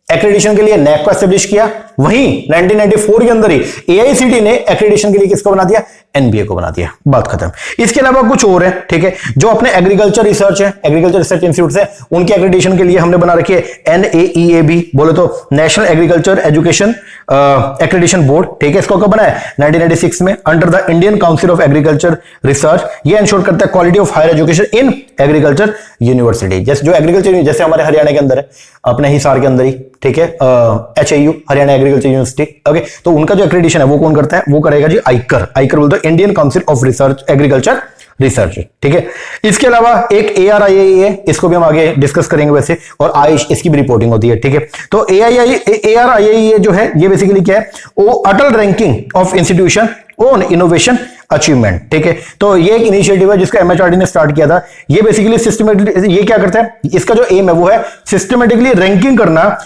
एक्रेडिटेशन के लिए नैक को एस्टेब्लिश किया, वहीं 1994 के अंदर ही एआईसीटी ने एक्रेडिटेशन के लिए किसको बना दिया, एनबीए को बना दिया, बात खत्म। इसके अलावा कुछ और है, ठीक है, जो अपने एग्रीकल्चर रिसर्च है, एग्रीकल्चर रिसर्च इंस्टीट्यूट है, उनके एक्रेडिटेशन के लिए हमने बना रखी है एनएईएबी, बोले तो National Agriculture Education Accreditation Board, ठीक है। इसको कब बनाया, 1996 में under the Indian Council of Agriculture Research. ये इंश्योर करता है quality of higher education in agriculture university. जैसे जो एग्रीकल्चर जैसे हमारे हरियाणा के अंदर है, अपने हिसार के अंदर ही, ठीक है, एचआईयू हरियाणा एग्रीकल्चर यूनिवर्सिटी, ओके। तो उनका जो एक्रेडिटेशन है वो कौन करता है, वो करेगा जी आईकर। आईकर बोलते हैं Indian Council of research agriculture research, ठीक है। इसके अलावा एक एआरआईए है, इसको भी हम आगे डिस्कस करेंगे वैसे, और आयुष इसकी भी रिपोर्टिंग होती है, ठीक है। तो एआरआईए जो है ये बेसिकली क्या है, वो Atal ranking of institution on innovation achievement, ठीक है। तो ये एक इनिशिएटिव है जिसको एमएचआरडी ने स्टार्ट किया था। ये बेसिकली सिस्टमेटिकली ये क्या करता है, इसका जो एम है वो है सिस्टमेटिकली रैंकिंग करना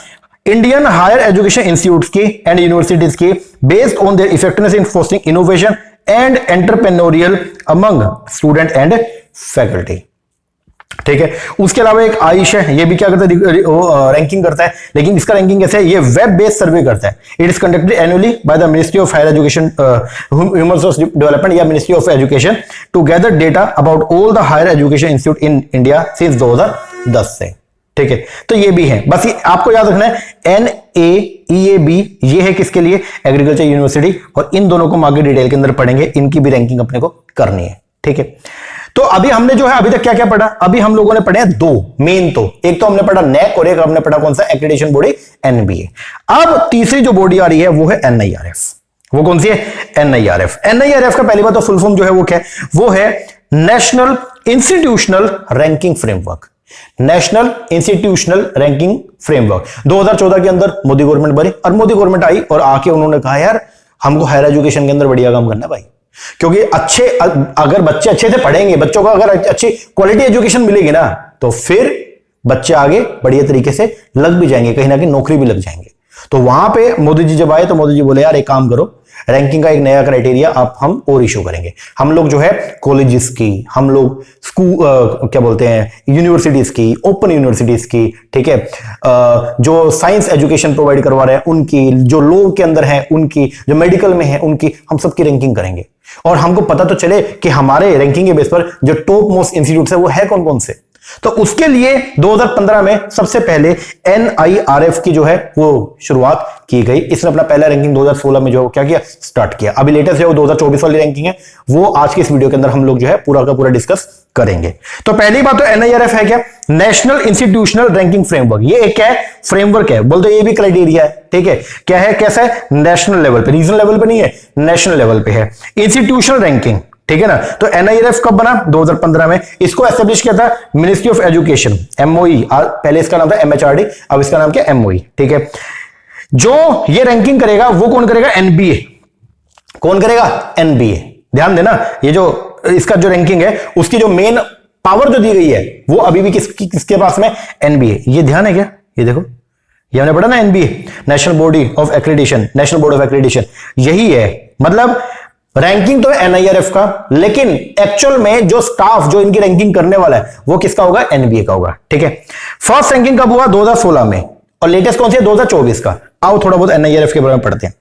इंडियन हायर एजुकेशन इंस्टीट्यूट्स की एंड यूनिवर्सिटीज की based on there effectiveness in fostering innovation and entrepreneurial among student and faculty, ठीक है। उसके अलावा एक आयुष है, ये भी क्या करता है, रैंकिंग करता है, लेकिन इसका रैंकिंग कैसे है, ये वेब बेस्ड सर्वे करता है। It is conducted annually by the ministry of higher education human resource development या ministry of education to gather data about all the higher education institute in India since 2010 से, ठीक है। तो ये भी है, बस ये आपको याद रखना है, एनएईएबी ये है किसके लिए, एग्रीकल्चर यूनिवर्सिटी, और इन दोनों को हम आगे डिटेल के अंदर पढ़ेंगे, इनकी भी रैंकिंग अपने को करनी है, ठीक है। तो अभी हमने जो है अभी तक क्या क्या पढ़ा, अभी हम लोगों ने पढ़े हैं दो मेन, तो एक तो हमने पढ़ा नैक और एक हमने पढ़ा कौन सा, एक्रेडिटेशन बॉडी एनबीए। अब तीसरी जो बॉडी आ रही है वो है एनआईआरएफ। वो कौन सी है, एनआईआरएफ। एनआईआरएफ का पहली बात तो फुल फॉर्म जो है वो क्या है, वो है national institutional ranking framework. National institutional ranking framework 2014 के अंदर मोदी गवर्नमेंट बनी, और मोदी गवर्नमेंट आई और आके उन्होंने कहा यार हमको हायर एजुकेशन के अंदर बढ़िया काम करना है भाई, क्योंकि अगर बच्चे अच्छे से पढ़ेंगे, बच्चों को अगर अच्छी क्वालिटी एजुकेशन मिलेगी ना, तो फिर बच्चे आगे बढ़िया तरीके से लग भी जाएंगे, कहीं ना कहीं नौकरी भी लग जाएंगे। तो वहां पे मोदी जी जब आए तो मोदी जी बोले यार एक काम करो, रैंकिंग का एक नया क्राइटेरिया आप हम और इशू करेंगे। हम लोग जो है कॉलेजेस की, हम लोग स्कूल क्या बोलते हैं यूनिवर्सिटीज की, ओपन यूनिवर्सिटीज की, ठीक है, जो साइंस एजुकेशन प्रोवाइड करवा रहे हैं उनकी, जो लॉ के अंदर है उनकी, जो मेडिकल में है उनकी, हम सबकी रैंकिंग करेंगे और हमको पता तो चले कि हमारे रैंकिंग के बेस पर जो टॉप मोस्ट इंस्टीट्यूट है वो है कौन कौन से। तो उसके लिए 2015 में सबसे पहले NIRF की जो है वो शुरुआत की गई। इसने अपना पहला रैंकिंग 2016 में जो क्या किया, स्टार्ट किया। अभी लेटेस्ट जो 2024 वाली रैंकिंग है वो आज के इस वीडियो के अंदर हम लोग जो है पूरा का पूरा डिस्कस करेंगे। तो पहली बात तो NIRF है क्या, नेशनल इंस्टीट्यूशनल रैंकिंग फ्रेमवर्क। ये एक है फ्रेमवर्क है, बोलते ये भी क्राइटेरिया है, ठीक है। क्या है, कैसा है, नेशनल लेवल पे, रीजनल लेवल पे नहीं है, नेशनल लेवल पे है इंस्टीट्यूशनल रैंकिंग, ठीक है ना। तो NIRF कब बना, 2015 में। इसको एस्टेब्लिश किया था मिनिस्ट्री ऑफ एजुकेशन, MOE। पहले इसका नाम था MHRD, अब इसका नाम क्या, MOE, ठीक है। जो ये रैंकिंग करेगा वो कौन करेगा, NBA। कौन करेगा, NBA। ध्यान देना, ये जो इसका जो रैंकिंग है उसकी जो मेन पावर जो दी गई है वो अभी भी किसके पास में, NBA। ये ध्यान है क्या, ये देखो, ये हमने पढ़ा ना, NBA national body of accreditation, national board of accreditation, यही है। मतलब रैंकिंग तो है NIRF का, लेकिन एक्चुअल में जो स्टाफ जो इनकी रैंकिंग करने वाला है वो किसका होगा, NBA का होगा, ठीक है। फर्स्ट रैंकिंग कब हुआ, 2016 में, और लेटेस्ट कौन सी है, 2024 का। आओ थोड़ा बहुत NIRF के बारे में पढ़ते हैं।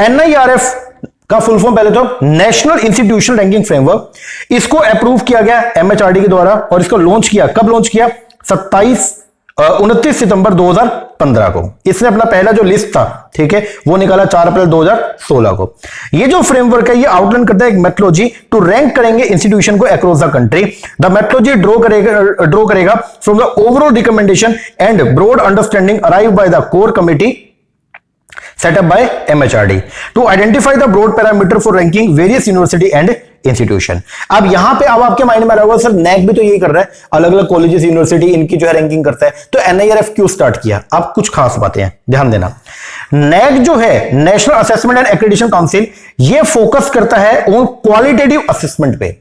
NIRF का फुल फॉर्म पहले तो नेशनल इंस्टीट्यूशनल रैंकिंग फ्रेमवर्क। इसको अप्रूव किया गया MHRD के द्वारा और इसको लॉन्च किया, कब लॉन्च किया, 29 सितंबर 2015 को। इसने अपना पहला जो लिस्ट था, ठीक है, वो निकाला 4 अप्रैल 2016 को। ये जो फ्रेमवर्क है ये आउटलाइन करता है एक मेथोडोलॉजी टू रैंक करेंगे इंस्टीट्यूशन को across the country. The methodology draw करेगा from the overall recommendation and broad understanding arrive by the core committee set up by MHRD to identify the broad parameter for ranking various university and institution। अब यहां पे अब आपके mind में आ रहा होगा, sir NAC भी तो यही कर रहा है, अलग अलग कॉलेजेस यूनिवर्सिटी इनकी जो है रैंकिंग करता है, तो NIRF क्यों स्टार्ट किया। अब कुछ खास बातें हैं, ध्यान देना। NAC जो है, national Assessment and Accreditation Council, ये फोकस करता है ऑन क्वालिटेटिव असेसमेंट पे,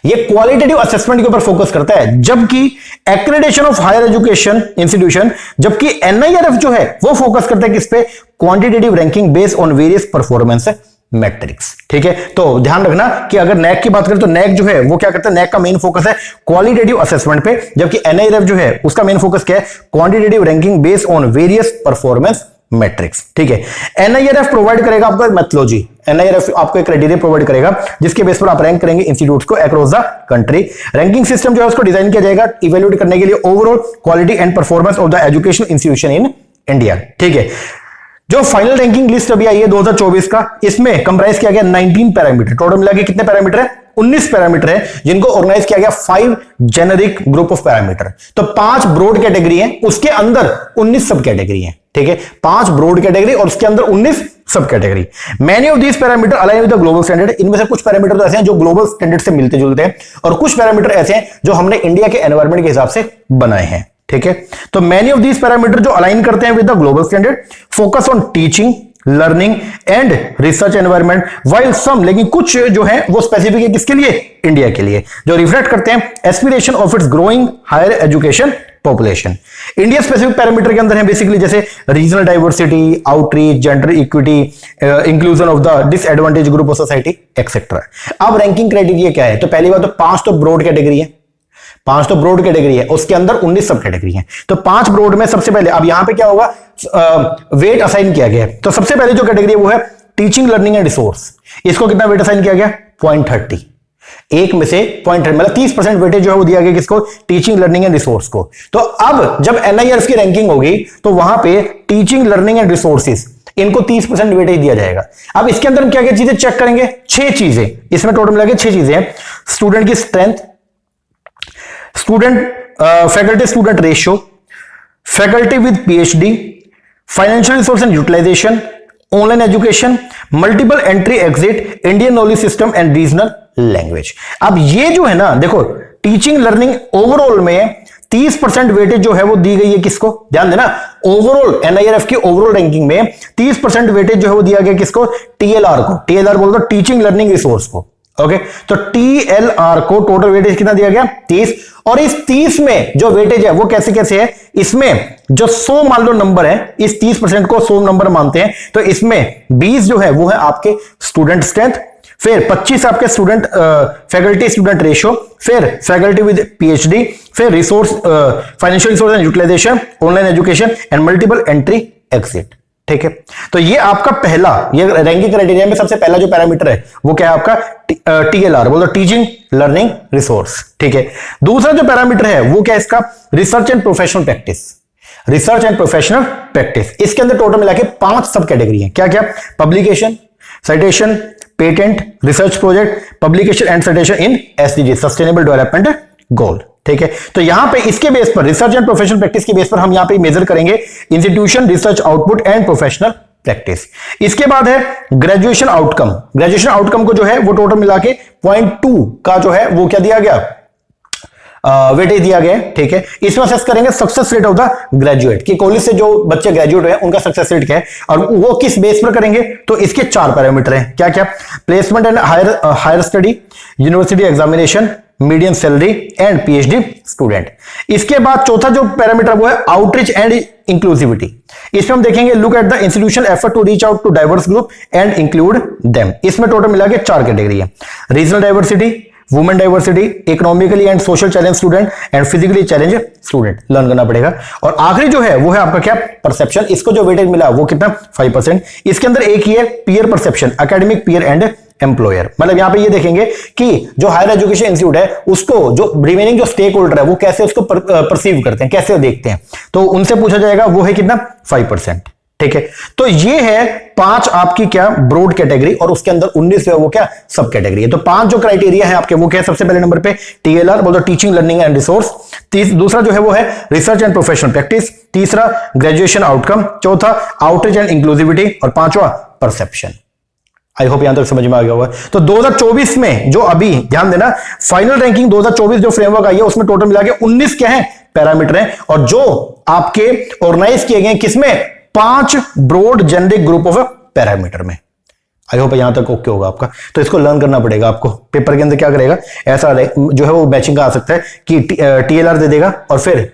ये क्वालिटेटिव असेसमेंट के ऊपर फोकस करता है, जबकि accreditation of higher education institution, जबकि NIRF जो है वो फोकस करता है किस पे, quantitative ranking based on various performance matrix, ठीक है। तो ध्यान रखना कि अगर NAC की बात करें तो NAC जो है वो क्या करता है, NAC का मेन फोकस है क्वालिटेटिव असेसमेंट पे, जबकि NIRF जो है उसका मेन फोकस क्या है, quantitative ranking based on various performance matrix, ठीक है। NIRF प्रोवाइड करेगा आपको एक मेथोडोलॉजी, NIRF आपको एक क्राइटेरिया प्रोवाइड करेगा जिसके बेस पर आप रैंक करेंगे इंस्टीट्यूट्स को across the country. Ranking system जो है उसको डिजाइन किया जाएगा इवैल्यूएट करने के लिए overall quality and performance of the education institution in India, ठीक है। जो फाइनल रैंकिंग लिस्ट अभी आई है 2024 का, इसमें कंप्राइज किया गया 19 पैरामीटर, टोटल मिला के कितने पैरामीटर है, 19 पैरामीटर है, जिनको ऑर्गेनाइज किया गया 5 जेनेरिक ग्रुप ऑफ पैरामीटर। तो 5 ब्रॉड कैटेगरी है, उसके अंदर 19 सब कैटेगरी है, ठीक है। 5 ब्रॉड कैटेगरी और उसके अंदर 19 सब category. Many of these parameter align with the global standard. इनमें से कुछ पैरामीटर तो ऐसे हैं जो ग्लोबल स्टैंडर्ड से मिलते जुलते हैं, और कुछ पैरामीटर ऐसे हैं जो हमने इंडिया के एनवायरमेंट के हिसाब से बनाए हैं, ठीक है। तो मेनी ऑफ दीज पैरामीटर जो अलाइन करते हैं with the global standard, focus on teaching, learning and research environment, while some, लेकिन कुछ जो है वो स्पेसिफिक है किसके लिए, इंडिया के लिए, जो रिफ्लेक्ट करते हैं aspiration of its growing higher education population. India specific parameter के अंदर है बेसिकली जैसे regional diversity, outreach, gender equity, inclusion of the disadvantage group of society et cetera. अब रैंकिंग क्राइटेरिया क्या है, तो पहली बात तो 5 तो ब्रॉड कैटेगरी है, 5 तो ब्रॉड कैटेगरी है, उसके अंदर 19 सब कैटेगरी है। तो 5 ब्रॉड में सबसे पहले अब यहां पे क्या होगा, वेट असाइन किया गया है। तो सबसे पहले जो कैटेगरी है वो है टीचिंग, लर्निंग एंड रिसोर्स। इसको कितना वेट असाइन किया गया, 0.30, एक में से 0.30, मतलब 30% वेटेज जो है वो दिया गया किसको, टीचिंग, लर्निंग एंड रिसोर्स को। तो अब जब NIRF की रैंकिंग होगी तो वहां पे टीचिंग, लर्निंग एंड रिसोर्सेज, इनको 30% वेटेज दिया जाएगा। अब इसके अंदर हम क्या क्या चीजें चेक करेंगे, 6 चीजें, इसमें टोटल मिला के 6 चीजें हैं। स्टूडेंट की strength, student faculty student ratio, faculty with PhD, financial resource and utilisation, online education, multiple entry exit, Indian knowledge system and regional language. अब ये जो है ना, देखो टीचिंग, लर्निंग ओवरऑल में 30% वेटेज जो है वो दी गई है किसको, ध्यान देना, ओवरऑल NIRF की ओवरऑल रैंकिंग में 30% वेटेज जो है वो दिया गया किसको, TLR को। TLR बोल दो, टीचिंग लर्निंग रिसोर्स को, ओके। तो TLR को टोटल वेटेज कितना दिया गया, 30, और इस 30 में जो वेटेज है वो कैसे कैसे है, इसमें जो 100 मान लो नंबर है, इस 30% को 100 नंबर मानते हैं, तो इसमें 20 जो है वो है आपके स्टूडेंट स्ट्रेंथ, फिर 25 आपके स्टूडेंट फैकल्टी स्टूडेंट रेशियो, फिर फैकल्टी विद पीएचडी, फिर resource financial resource and utilisation, online education and multiple entry exit. ठीक है, तो ये आपका पहला, ये रैंकिंग क्राइटेरिया में सबसे पहला जो पैरामीटर है वो क्या है आपका टीएलआर, बोलो टीचिंग लर्निंग रिसोर्स। ठीक है, दूसरा जो पैरामीटर है वो क्या है इसका, research and professional practice. Research and professional practice, इसके अंदर टोटल मिला के 5 सब कैटेगरी है। क्या क्या, publication, citation, patent, research project, publication and citation in SDG, sustainable development goal. ठीक है, तो यहां पे इसके बेस पर, रिसर्च एंड प्रोफेशनल प्रैक्टिस के बेस पर हम यहां पे मेजर करेंगे institution research output and professional practice. इसके बाद है ग्रेजुएशन आउटकम। ग्रेजुएशन आउटकम को जो है वो टोटल मिला के 0.2 का जो है वो क्या दिया गया, वेटेज दिया गया। ठीक है, इसमें असेस करेंगे success rate of the graduate, कि कॉलेज से जो बच्चे ग्रेजुएट हुए उनका सक्सेस रेट क्या है, और वो किस बेस पर करेंगे, तो इसके 4 पैरामीटर हैं। क्या क्या, placement and higher study, university examination, medium salary and PhD student. इसके बाद चौथा जो पैरामीटर वो है आउटरीच एंड इंक्लूसिविटी। इसमें हम देखेंगे look at the institution effort to reach out to diverse group and include them. इसमें टोटल मिला के 4 कैटेगरी है, regional diversity, women diversity, economically and social challenge student and physically challenge student, learn करना पड़ेगा। और आखिरी जो है वो है आपका क्या, परसेप्शन। इसको जो वेटेज मिला वो कितना, 5%। इसके अंदर एक ही है peer perception, academic peer and employer. मतलब यहां पे ये देखेंगे कि जो हायर एजुकेशन इंस्टीट्यूट है उसको, जो रिमेनिंग जो स्टेक होल्डर है वो कैसे उसको परसीव करते हैं, कैसे देखते हैं, तो उनसे पूछा जाएगा, वो है कितना, 5%। ठीक है, तो ये है 5 आपकी क्या ब्रॉड कैटेगरी, और उसके अंदर 19 है वो क्या सब कैटेगरी है। तो 5 जो क्राइटेरिया है आपके वो क्या, सबसे पहले नंबर पे टीएलआर, बोलो टीचिंग लर्निंग एंड रिसोर्स। दूसरा जो है वो है रिसर्च एंड प्रोफेशनल प्रैक्टिस, तीसरा ग्रेजुएशन आउटकम, चौथा आउटरीच एंड इंक्लूसिविटी, और 5वां परसेप्शन। आई होप यहां तक समझ में आ गया होगा। तो 2024 में जो अभी ध्यान देना, फाइनल रैंकिंग 2024 जो फ्रेमवर्क आई है उसमें टोटल मिला के 19 क्या है पैरामीटर हैं, और जो आपके ऑर्गेनाइज किए गए किसमें, 5 broad generic group of parameter में। आई होप यहां तक ओके होगा आपका। तो इसको लर्न करना पड़ेगा आपको। पेपर के अंदर क्या करेगा, ऐसा जो है वो मैचिंग का आ सकता है कि टीएलआर दे देगा, और फिर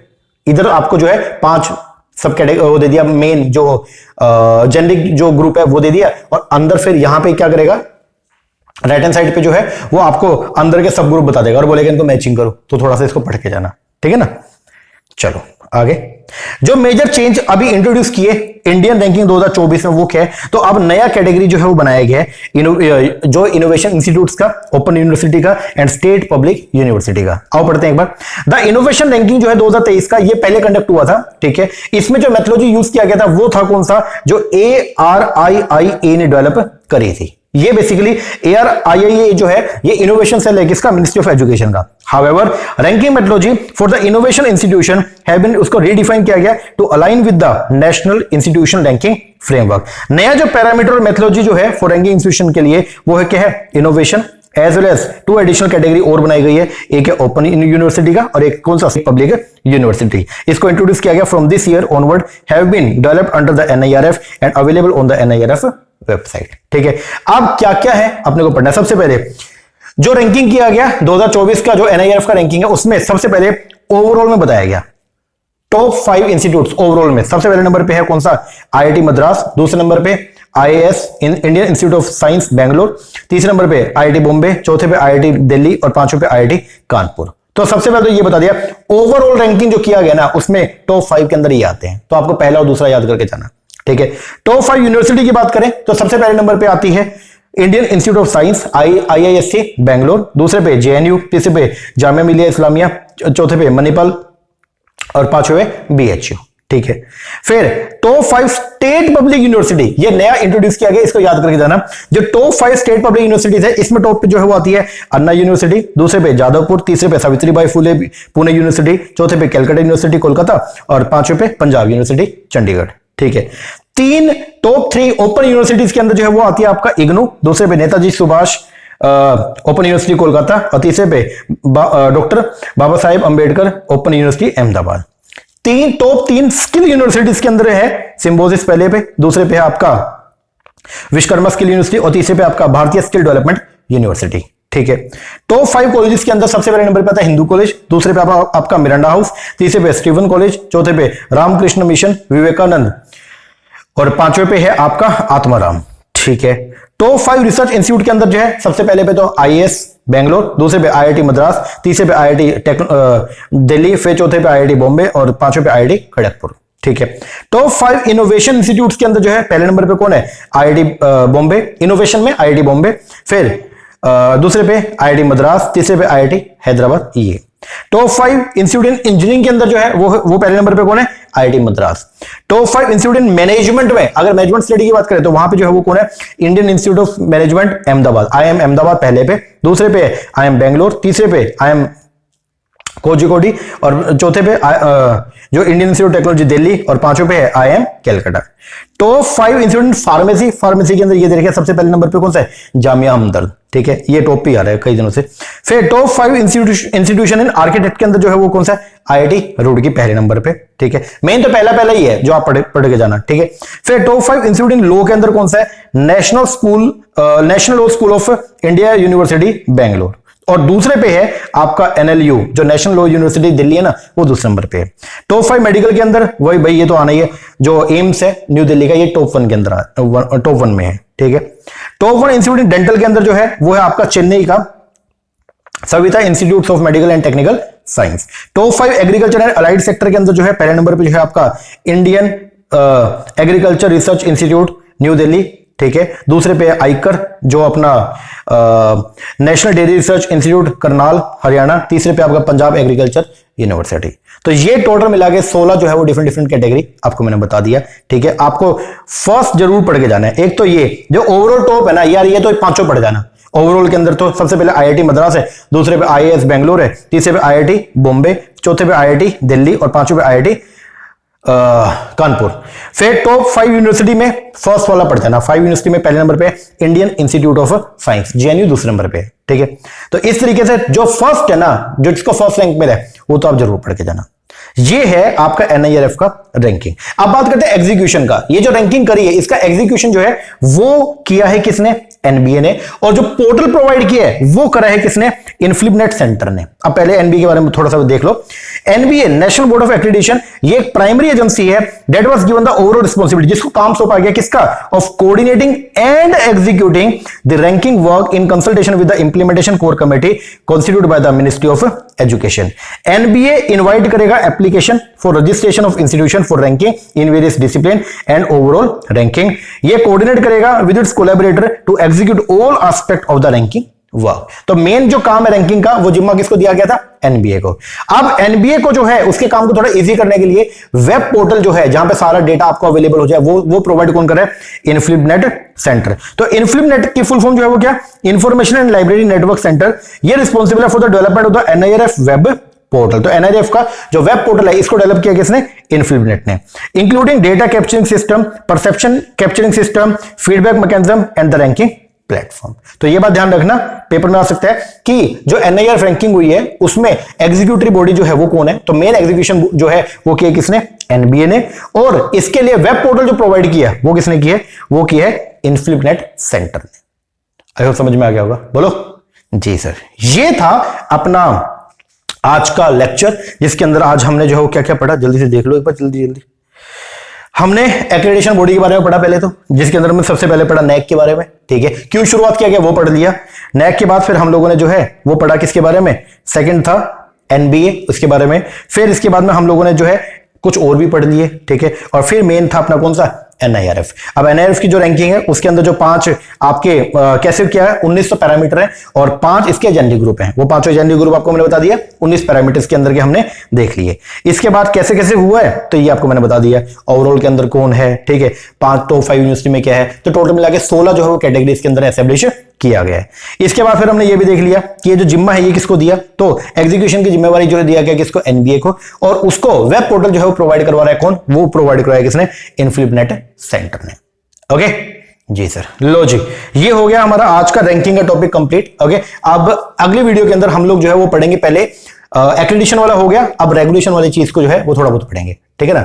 इधर आपको जो है 5 सब कैटेगरी वो दे दिया, मेन जो जेनेरिक जो ग्रुप है वो दे दिया, और अंदर फिर यहां पे क्या करेगा, राइट हैंड साइड पे जो है वो आपको अंदर के सब ग्रुप बता देगा और बोलेगा इनको मैचिंग करो। तो थोड़ा सा इसको पढ़ के जाना, ठीक है ना। चलो आगे, जो मेजर चेंज अभी इंट्रोड्यूस किए इंडियन रैंकिंग 2024 में वो क्या है, तो अब नया कैटेगरी जो है वो बनाया गया है जो इनोवेशन इंस्टीट्यूट्स का, ओपन यूनिवर्सिटी का एंड स्टेट पब्लिक यूनिवर्सिटी का। आओ पढ़ते हैं एक बार। द इनोवेशन रैंकिंग जो है 2023 का, ये पहले कंडक्ट हुआ था। ठीक है, इसमें जो मेथोडोलॉजी यूज किया गया था वो था कौन सा, जो ARIIA ने डेवलप करी थी। ये बेसिकली ARIIA जो है ये इनोवेशन सेल है किसका, मिनिस्ट्री ऑफ एजुकेशन का। However ranking methodology for the innovation institution have been, उसको रीडिफाइन किया गया to align with the National Institution Ranking Framework. नया जो पैरामीटर और मेथोडोलॉजी जो है फॉर रैंकिंग इंस्टीट्यूशन के लिए वो है क्या है, innovation, as well as 2 additional category और बनाई गई है, एक है ओपन यूनिवर्सिटी का और एक कौन सा, पब्लिक यूनिवर्सिटी। इसको इंट्रोड्यूस किया गया from this year onward, have been developed under the NIRF and available on the NIRF website. ठीक है, अब क्या क्या है अपने को पढ़ना है। सबसे पहले जो रैंकिंग किया गया 2024 का जो NIRF का रैंकिंग है उसमें सबसे पहले ओवरऑल में बताया गया टॉप 5 इंस्टीट्यूट्स ओवरऑल में। सबसे पहले नंबर पे है कौन सा, IIT मद्रास, दूसरे नंबर पे IIS Indian Institute of science Bangalore, तीसरे नंबर पे IIT बॉम्बे, चौथे पे IIT दिल्ली और पांचवें पे IIT कानपुर। तो सबसे पहले तो ये बता दिया ओवरऑल रैंकिंग जो किया गया ना उसमें टॉप 5 के अंदर ही आते हैं, तो आपको पहला और दूसरा याद करके जाना। ठीक है, टॉप 5 यूनिवर्सिटी की बात करें तो सबसे पहले नंबर पे आती है Indian Institute of science IISc Bangalore, दूसरे पे JNU, तीसरे पे जामिया मिलिया इस्लामिया, चौथे पे मणिपाल और पांचवे BHU। ठीक है, फिर टॉप 5 स्टेट पब्लिक यूनिवर्सिटी, ये नया इंट्रोड्यूस किया गया, इसको याद करके जाना। जो टॉप 5 स्टेट पब्लिक यूनिवर्सिटीज है इसमें टॉप पे जो है वो आती है अन्ना यूनिवर्सिटी, दूसरे पे जादवपुर, तीसरे पे सावित्रीबाई फुले पुणे यूनिवर्सिटी, चौथे पे कलकत्ता यूनिवर्सिटी कोलकाता और पांचवें पे पंजाब यूनिवर्सिटी चंडीगढ़। ठीक है, टॉप 3 ओपन यूनिवर्सिटीज के अंदर जो है वो आती है आपका इग्नू, दूसरे पे नेताजी सुभाष ओपन यूनिवर्सिटी कोलकाता और तीसरे पे doctor Baba Saheb Ambedkar open university Ahmedabad. Top 3 skill universities के अंदर है सिम्बोसिस पहले पे, दूसरे पे है आपका विश्वकर्मा स्किल यूनिवर्सिटी और तीसरे पे आपका भारतीय स्किल डेवलपमेंट यूनिवर्सिटी। ठीक है। टॉप 5 कॉलेजेस के अंदर सबसे पहले नंबर पे आता है हिंदू कॉलेज, दूसरे पे आपका मिरांडा हाउस, तीसरे पे स्टीवन कॉलेज, चौथे पे रामकृष्ण मिशन विवेकानंद और पांचवे पे है आपका आत्माराम। ठीक है। टॉप 5 रिसर्च इंस्टीट्यूट के अंदर जो है सबसे पहले पे तो आईएएस बेंगलोर, दूसरे पे आईआईटी मद्रास, तीसरे पे आईआईटी दिल्ली, फिर चौथे पे आईआईटी बॉम्बे और पांचवे पे आईआईटी खड़गपुर। ठीक है। टॉप 5 इनोवेशन इंस्टीट्यूट्स के अंदर जो है पहले नंबर पे कौन है? आईआईटी बॉम्बे, इनोवेशन में आईआईटी बॉम्बे, फिर दूसरे पे आईआईटी मद्रास, तीसरे पे आईआईटी हैदराबाद। ये टॉप 5 इंस्टीट्यूट इन इंजीनियरिंग के अंदर जो है वो पहले नंबर पे कौन है? IIT Madras. Top 5 institute in management में, अगर मैनेजमेंट स्टडी की बात करें तो वहां पे जो है वो कौन है? Indian Institute of Management Ahmedabad, IM Ahmedabad पहले पे, दूसरे पे आईएम बेंगलोर, तीसरे पे आईएम कोझिकोड और चौथे पे जो Indian Institute of Technology Delhi और पांचवें पे है IM Calcutta. Top 5 institute pharmacy, pharmacy के अंदर ये देखिए सबसे पहले नंबर पे कौन सा है? जामिया हमदर्द। ठीक है, ये टॉप पे आ रहा है कई दिनों से। फिर टॉप 5 इंस्टीट्यूशन इन आर्किटेक्ट के अंदर जो है वो कौन सा है? आईआईटी रुड़की पहले नंबर पे। ठीक है, मेन तो पहला ही है जो आप पढ़ के जाना। ठीक है। फिर टॉप 5 इंस्टीट्यूट इन लॉ के अंदर कौन सा है? National law school of India university Bangalore और दूसरे पे है आपका एनएलयू जो नेशनल लॉ यूनिवर्सिटी दिल्ली है ना, वो दूसरे नंबर पे है। टॉप 5 मेडिकल के अंदर वही भाई ये तो आना ही है, जो एम्स है न्यू दिल्ली का, ये टॉप 1 के अंदर टॉप 1 में है। ठीक है। टॉप 1 इंस्टीट्यूट इन डेंटल के अंदर जो है वो है आपका चेन्नई का Savita institute of medical and technical science. Top 5 agriculture and allied sector के अंदर जो है पहले नंबर पे जो है आपका Indian agriculture research institute new Delhi. ठीक है। दूसरे पे आईकर जो अपना national dairy research institute Karnal Haryana, तीसरे पे आपका पंजाब एग्रीकल्चर यूनिवर्सिटी। तो ये टोटल मिला के 16 जो है वो डिफरेंट कैटेगरी आपको मैंने बता दिया। ठीक है, आपको फर्स्ट जरूर पढ़ के जाना है। एक तो ये जो ओवरऑल टॉप है ना यार, ये तो पांचों पढ़ जाना। ओवरऑल के अंदर तो सबसे पहले आईआईटी मद्रास है, दूसरे पे आईएएस बेंगलोर है, तीसरे पे आईआईटी बॉम्बे, चौथे पे आईआईटी दिल्ली और पांचवें पे आईआईटी कानपुर। फिर टॉप 5 यूनिवर्सिटी में फर्स्ट वाला पढ़ जाना। 5 यूनिवर्सिटी में पहले नंबर पे Indian Institute of science JNU दूसरे नंबर पे। ठीक है, तो इस तरीके से जो फर्स्ट है ना, जो जिसको फर्स्ट रैंक में है वो तो आप जरूर पढ़ के जाना। ये है आपका एनआईआरएफ का रैंकिंग। अब बात करते हैं एग्जीक्यूशन का। ये जो रैंकिंग करी है इसका एग्जीक्यूशन जो है वो किया है किसने? एनबीए ने। और जो पोर्टल प्रोवाइड किया है वो करा है किसने? इनफ्लिपनेट सेंटर ने। अब पहले एनबीए के बारे में थोड़ा सा देख लो। NBA national board of accreditation, ये एक प्राइमरी एजेंसी है that was given the overall responsibility, जिसको काम सौंपा गया किसका? Of coordinating and executing the ranking work in consultation with the implementation core committee constituted by the ministry of education. NBA invite करेगा application for registration of institution for ranking in various discipline and overall ranking. ये coordinate करेगा with its collaborator to execute all aspect of the ranking work. तो main जो काम है ranking का वो जिम्मा किसको दिया गया था? एनबीए को। अब एनबीए को जो है उसके काम को थोड़ा इजी करने के लिए वेब पोर्टल जो है जहां पे सारा डेटा आपको अवेलेबल हो जाए वो प्रोवाइड कौन करे? इनफ्लिपनेट सेंटर। तो इनफ्लिपनेट की फुल फॉर्म जो है वो क्या? Information and library network centre. ये रिस्पॉन्सिबल है for the development of the NIRF web portal. तो एनआईआरएफ का जो वेब पोर्टल है इसको डेवलप किया किसने? इनफ्लिपनेट ने। Including data capturing system, perception capturing system, feedback mechanism and the ranking platform. तो ये बात ध्यान रखना, पेपर में आ सकता है कि जो एनआईआर रैंकिंग हुई है उसमें एग्जीक्यूटिव बॉडी जो है वो कौन है? तो मेन एग्जीक्यूशन जो है वो किया किसने? एनबीए ने। और इसके लिए वेब पोर्टल जो प्रोवाइड किया वो किसने किया है? वो किया है इनफ्लिपनेट सेंटर ने। आई होप समझ में आ गया होगा। बोलो जी सर। ये था अपना आज का लेक्चर जिसके अंदर आज हमने जो है वो क्या क्या पढ़ा, जल्दी से देख लो एक बार, जल्दी। हमने एक्रेडिटेशन बॉडी के बारे में पढ़ा पहले तो, जिसके अंदर हमने सबसे पहले पढ़ा नैक के बारे में। ठीक है, क्यों शुरुआत किया गया वो पढ़ लिया। नैक के बाद फिर हम लोगों ने जो है वो पढ़ा किसके बारे में? सेकंड था एनबीए, उसके बारे में। फिर इसके बाद में हम लोगों ने जो है कुछ और भी पढ़ लिए। ठीक है, और फिर मेन था अपना कौन सा? एनआईआरएफ। अब एनआईआरएफ की जो रैंकिंग है उसके अंदर जो 5 आपके कैसे क्या है? 1900 पैरामीटर है और 5 इसके एजेंडा ग्रुप हैं। वो 5 एजेंडा ग्रुप आपको मैंने बता दिया, 19 पैरामीटर्स के अंदर के हमने देख लिए। इसके बाद कैसे कैसे हुआ है तो ये आपको मैंने बता दिया। ओवरऑल के अंदर कौन है? ठीक है, 5 टॉप 5 यूनिवर्सिटी में क्या है, तो टोटल मिला के 16 जो है वो कैटेगरी इसके अंदर एस्टैब्लिश किया गया है। इसके बाद फिर हमने ये भी देख लिया कि ये जो जिम्मा है ये किसको दिया? तो एग्जीक्यूशन की जिम्मेवारी जो है दिया गया किसको? एनबीए को। और उसको वेब पोर्टल जो है वो प्रोवाइड करवा रहा है कौन? वो प्रोवाइड करवाया किसने? इनफ्लिपनेट सेंटर ने। ओके जी सर। लो जी, ये हो गया हमारा आज का रैंकिंग का टॉपिक कंप्लीट। ओके, अब अगली वीडियो के अंदर हम लोग जो है वो पढ़ेंगे, पहले एक्रेडिटेशन वाला हो गया, अब रेगुलेशन वाली चीज को जो है वो थोड़ा बहुत पढ़ेंगे। ठीक है ना?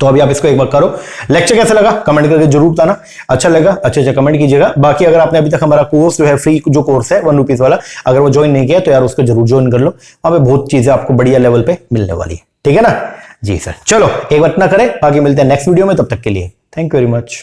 तो अभी आप इसको एक बार करो। लेक्चर कैसा लगा कमेंट करके जरूर बताना। अच्छा लगा अच्छा कमेंट कीजिएगा। बाकी अगर आपने अभी तक हमारा कोर्स जो है फ्री जो कोर्स है 1 रुपीज वाला, अगर वो ज्वाइन नहीं किया तो यार उसको जरूर ज्वाइन कर लो। वहां पे बहुत चीजें आपको बढ़िया लेवल पे मिलने वाली है। ठीक है ना जी सर। चलो एक बार इतना करें, बाकी मिलते हैं नेक्स्ट वीडियो में। तब तक के लिए थैंक यू वेरी मच।